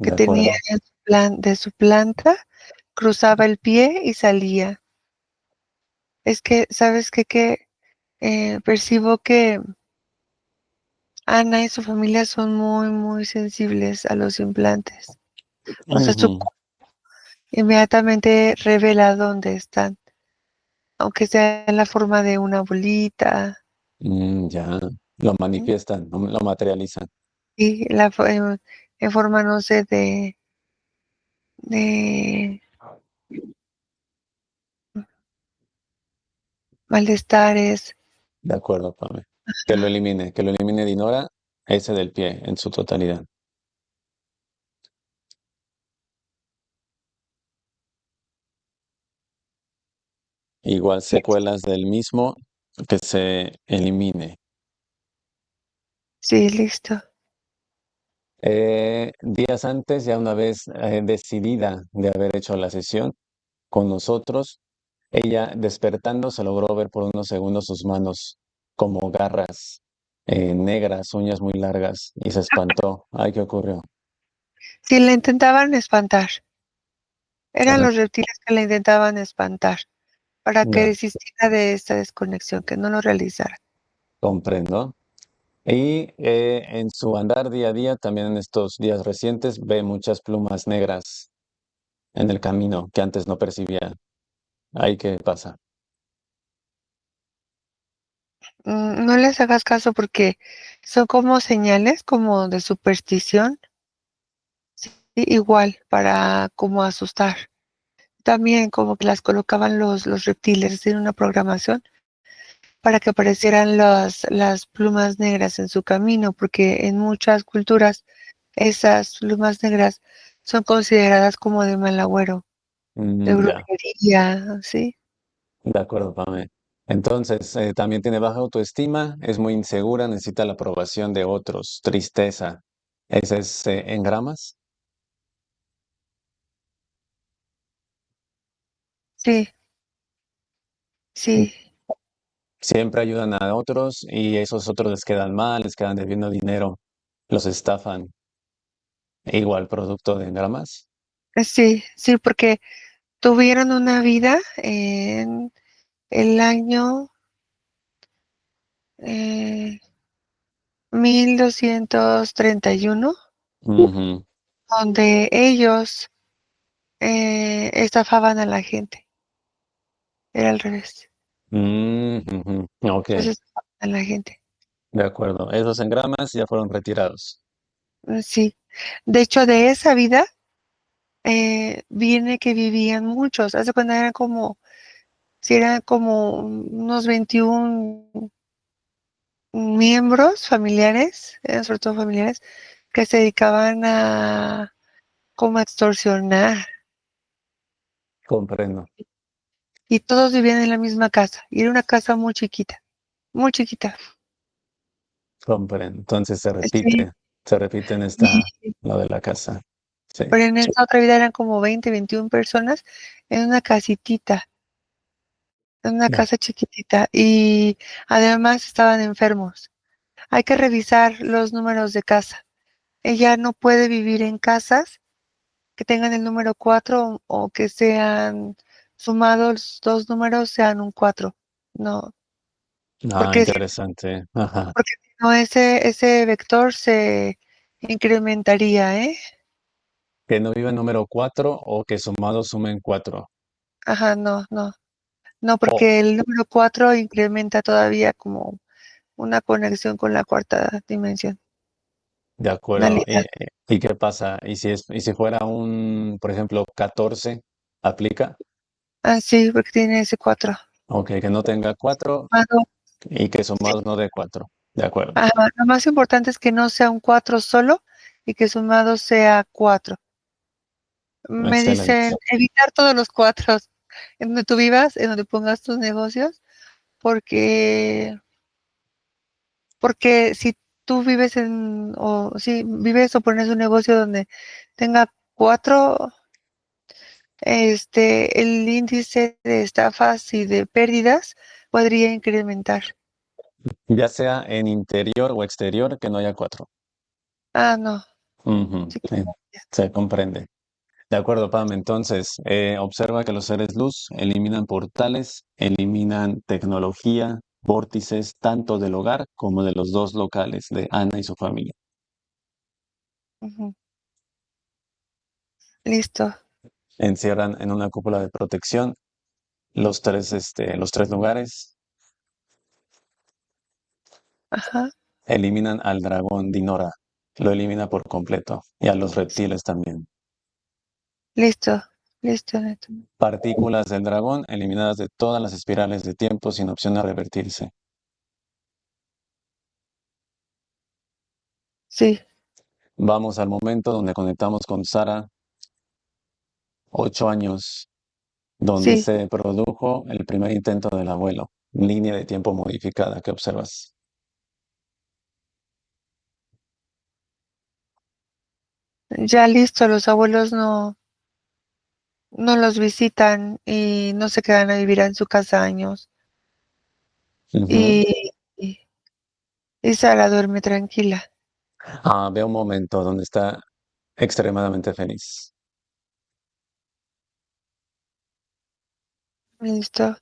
Speaker 2: que
Speaker 1: ¿De
Speaker 2: tenía
Speaker 1: acuerdo?
Speaker 2: en de su planta, cruzaba el pie y salía. Es que, ¿sabes qué? Percibo que Ana y su familia son muy, muy sensibles a los implantes. O sea, su
Speaker 1: Ujú.
Speaker 2: cuerpo inmediatamente revela dónde están, aunque sea en la forma de una bolita,
Speaker 1: Ya, lo
Speaker 2: ¿m?
Speaker 1: manifiestan, lo materializan.
Speaker 2: Y en forma, no sé, de malestares.
Speaker 1: De acuerdo, Pame. Que lo elimine Dinora, ese del pie en su totalidad. Igual secuelas del mismo, que se elimine.
Speaker 2: Sí, listo.
Speaker 1: Días antes, ya una vez decidida de haber hecho la sesión con nosotros, ella despertando se logró ver por unos segundos sus manos como garras negras, uñas muy largas, y se espantó. Ay, ¿qué ocurrió?
Speaker 2: Sí, la intentaban espantar. Eran
Speaker 1: Ajá,
Speaker 2: los reptiles que la intentaban espantar para que
Speaker 1: ya,
Speaker 2: desistiera de esta desconexión, que no lo realizara.
Speaker 1: comprendo. Y en su andar día a día, también en estos días recientes, ve muchas plumas negras en el camino que antes no percibía. ¿Ahí qué pasa?
Speaker 2: No les hagas caso porque son como señales como de superstición, sí, igual para como asustar. También como que las colocaban los reptiles en una programación para que aparecieran las plumas negras en su camino, porque en muchas culturas esas plumas negras son consideradas como de mal agüero, de
Speaker 1: Ya,
Speaker 2: brujería, ¿sí?
Speaker 1: de acuerdo, Pame. Entonces, también tiene baja autoestima, es muy insegura, necesita la aprobación de otros, tristeza. ¿Ese es en gramas?
Speaker 2: Sí, sí,
Speaker 1: Siempre ayudan a otros y esos otros les quedan mal, les quedan debiendo dinero, los estafan. Igual producto de engramas.
Speaker 2: sí, sí, porque tuvieron una vida en el año 1231,
Speaker 1: Ujú,
Speaker 2: donde ellos estafaban a la gente. Era al revés.
Speaker 1: ujú. Ok,
Speaker 2: Entonces, a la gente.
Speaker 1: de acuerdo. Esos engramas ya fueron retirados.
Speaker 2: Sí. De hecho, de esa vida viene que vivían muchos. Hace cuando eran como, si eran como unos 21 miembros familiares, eran sobre todo familiares, que se dedicaban a como a extorsionar.
Speaker 1: Comprendo,
Speaker 2: Y todos vivían en la misma casa. Y era una casa muy chiquita, muy chiquita.
Speaker 1: comprendo. Entonces
Speaker 2: Sí.
Speaker 1: se repite en esta,
Speaker 2: Y,
Speaker 1: lo de la casa. Sí,
Speaker 2: pero en esa otra vida eran como 20, 21 personas en una casitita, en una
Speaker 1: ya.
Speaker 2: casa chiquitita. Y además estaban enfermos. Hay que revisar los números de casa. Ella no puede vivir en casas que tengan el número 4 o que sean sumados dos números sean un 4. No,
Speaker 1: Ah,
Speaker 2: porque si
Speaker 1: interesante. Ajá.
Speaker 2: porque si no ese vector se incrementaría, ¿eh?
Speaker 1: Que no viva en número 4 o que sumados sumen 4.
Speaker 2: Ajá, no, no, no,
Speaker 1: Oh,
Speaker 2: porque el número 4 incrementa todavía como una conexión con la cuarta dimensión.
Speaker 1: de acuerdo.
Speaker 2: Realidad.
Speaker 1: Y qué pasa? ¿Y si fuera un, por ejemplo, 14 aplica?
Speaker 2: Ah, sí, porque tiene ese 4.
Speaker 1: Ok, que no tenga 4 y que
Speaker 2: Sí.
Speaker 1: sumados no dé 4. De acuerdo.
Speaker 2: Ajá, lo más importante es que no sea un 4 solo y que sumado sea 4. Me
Speaker 1: Excelente.
Speaker 2: dicen evitar todos los 4 en donde tú vivas, en donde pongas tus negocios, porque, porque si tú vives o si vives o pones un negocio donde tenga 4, el índice de estafas y de pérdidas podría incrementar.
Speaker 1: Ya sea en interior o exterior, que no haya 4.
Speaker 2: Ah, no,
Speaker 1: Ujú,
Speaker 2: sí,
Speaker 1: sí, se comprende. De acuerdo, Pam. Entonces, observa que los seres luz eliminan portales, eliminan tecnología, vórtices, tanto del hogar como de los dos locales de Ana y su familia.
Speaker 2: ujú, listo.
Speaker 1: Encierran en una cúpula de protección los tres lugares,
Speaker 2: Ajá,
Speaker 1: eliminan al dragón Dinora, lo elimina por completo, y a los reptiles también.
Speaker 2: listo, listo, Neto.
Speaker 1: Partículas del dragón eliminadas de todas las espirales de tiempo sin opción a revertirse.
Speaker 2: Sí,
Speaker 1: Vamos al momento donde conectamos con Sara, 8 años, donde
Speaker 2: sí,
Speaker 1: se produjo el primer intento del abuelo. Línea de tiempo modificada que observas.
Speaker 2: ya listo, los abuelos no los visitan y no se quedan a vivir en su casa años.
Speaker 1: Ujú.
Speaker 2: Y, y, y Sara duerme tranquila.
Speaker 1: Ah, ve un momento donde está extremadamente feliz.
Speaker 2: Listo,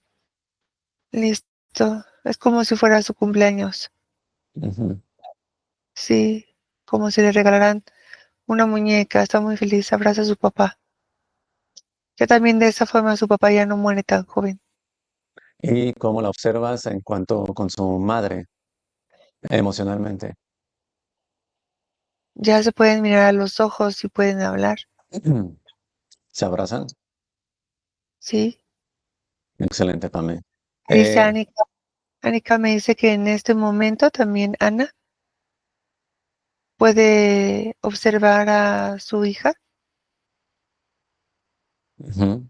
Speaker 2: listo. Es como si fuera su cumpleaños.
Speaker 1: Ujú.
Speaker 2: Sí, como si le regalaran una muñeca. Está muy feliz, abraza a su papá. Que también de esa forma su papá ya no muere tan joven.
Speaker 1: ¿Y cómo la observas en cuanto con su madre emocionalmente?
Speaker 2: Ya se pueden mirar a los ojos y pueden hablar,
Speaker 1: ¿Se abrazan?
Speaker 2: ¿sí?
Speaker 1: Excelente, Pame.
Speaker 2: Dice
Speaker 1: Eh,
Speaker 2: Anika. Anika me dice que en este momento también Ana puede observar a su hija
Speaker 1: Ujú.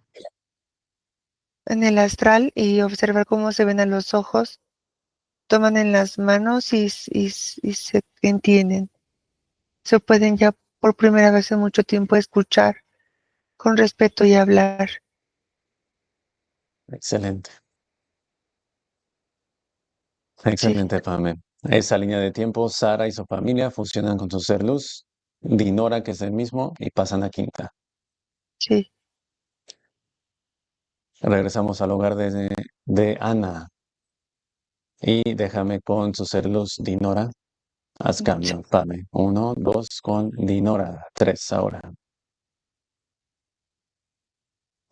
Speaker 2: en el astral y observar cómo se ven a los ojos, toman en las manos y se entienden. Se pueden ya por primera vez en mucho tiempo escuchar con respeto y hablar.
Speaker 1: Excelente,
Speaker 2: Sí,
Speaker 1: excelente, Pame. Esa línea de tiempo, Sara y su familia funcionan con su ser luz, Dinora, que es el mismo, y pasan a quinta.
Speaker 2: sí,
Speaker 1: Regresamos al hogar de Ana y déjame con su ser luz, Dinora. Haz
Speaker 2: sí.
Speaker 1: cambio, Pame. Uno, dos, con Dinora. Tres ahora.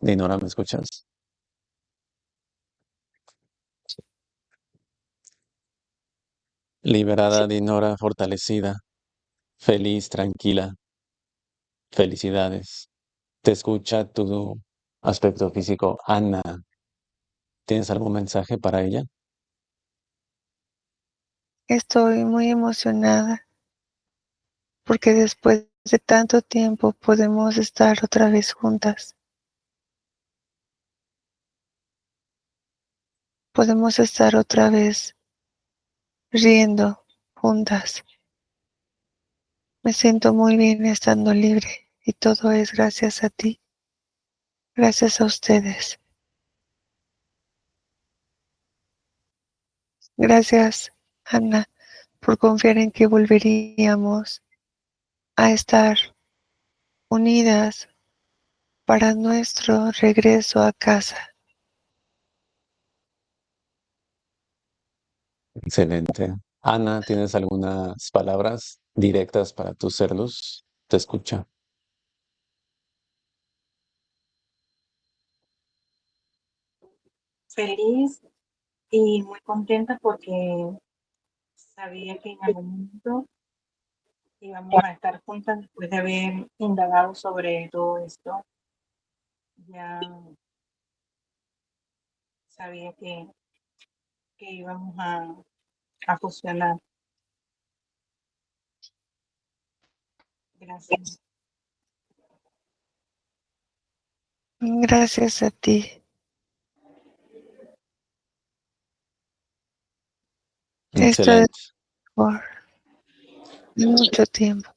Speaker 1: Dinora, ¿me escuchas? Liberada, Dinora, fortalecida, feliz, tranquila. Felicidades. Te escucha tu aspecto físico. Ana, ¿tienes algún mensaje para ella?
Speaker 2: Estoy muy emocionada porque después de tanto tiempo podemos estar otra vez juntas. Podemos estar otra vez riendo juntas. Me siento muy bien estando libre y todo es gracias a ti, gracias a ustedes. Gracias, Ana, por confiar en que volveríamos a estar unidas para nuestro regreso a casa.
Speaker 1: Excelente. Ana, ¿tienes algunas palabras directas para tu ser luz? Te escucha.
Speaker 3: Feliz y muy contenta porque sabía que en algún momento íbamos a estar juntas después de haber indagado sobre todo esto. Ya sabía que íbamos a fusionar. Gracias.
Speaker 2: Gracias a ti. Esto es
Speaker 1: Excelente.
Speaker 2: por mucho tiempo.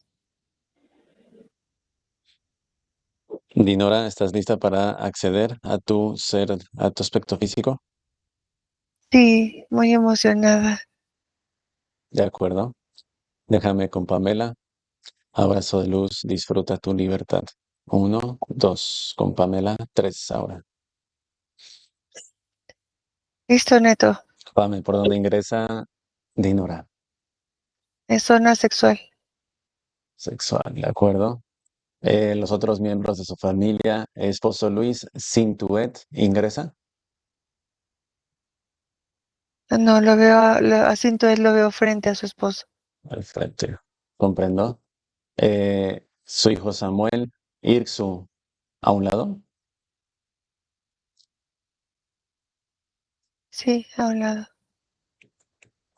Speaker 1: Dinora, ¿estás lista para acceder a tu ser, a tu aspecto físico?
Speaker 2: Sí, muy emocionada.
Speaker 1: De acuerdo. Déjame con Pamela. Abrazo de luz, disfruta tu libertad. Uno, dos, con Pamela. Tres ahora.
Speaker 2: Listo, Neto.
Speaker 1: Pame, ¿por dónde ingresa Dinora?
Speaker 2: Es zona sexual.
Speaker 1: Sexual, ¿de acuerdo? Los otros miembros de su familia, esposo Luis Cintuet, ingresa
Speaker 2: No, lo veo, a Cinto él lo veo frente a su esposo.
Speaker 1: al frente. Comprendo. Su hijo Samuel, Irsu, a un lado.
Speaker 2: Sí, a un lado.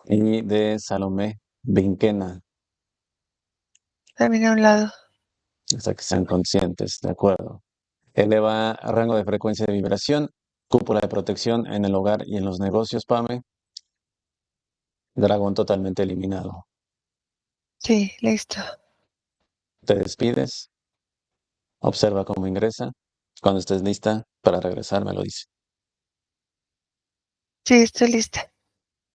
Speaker 1: Y de Salomé, Vinquena,
Speaker 2: También a un lado.
Speaker 1: hasta que sean conscientes, ¿de acuerdo? Eleva rango de frecuencia de vibración, cúpula de protección en el hogar y en los negocios, Pame. Dragón totalmente eliminado.
Speaker 2: Sí, listo.
Speaker 1: Te despides, observa cómo ingresa. Cuando estés lista para regresar, me lo dice.
Speaker 2: Sí, estoy lista.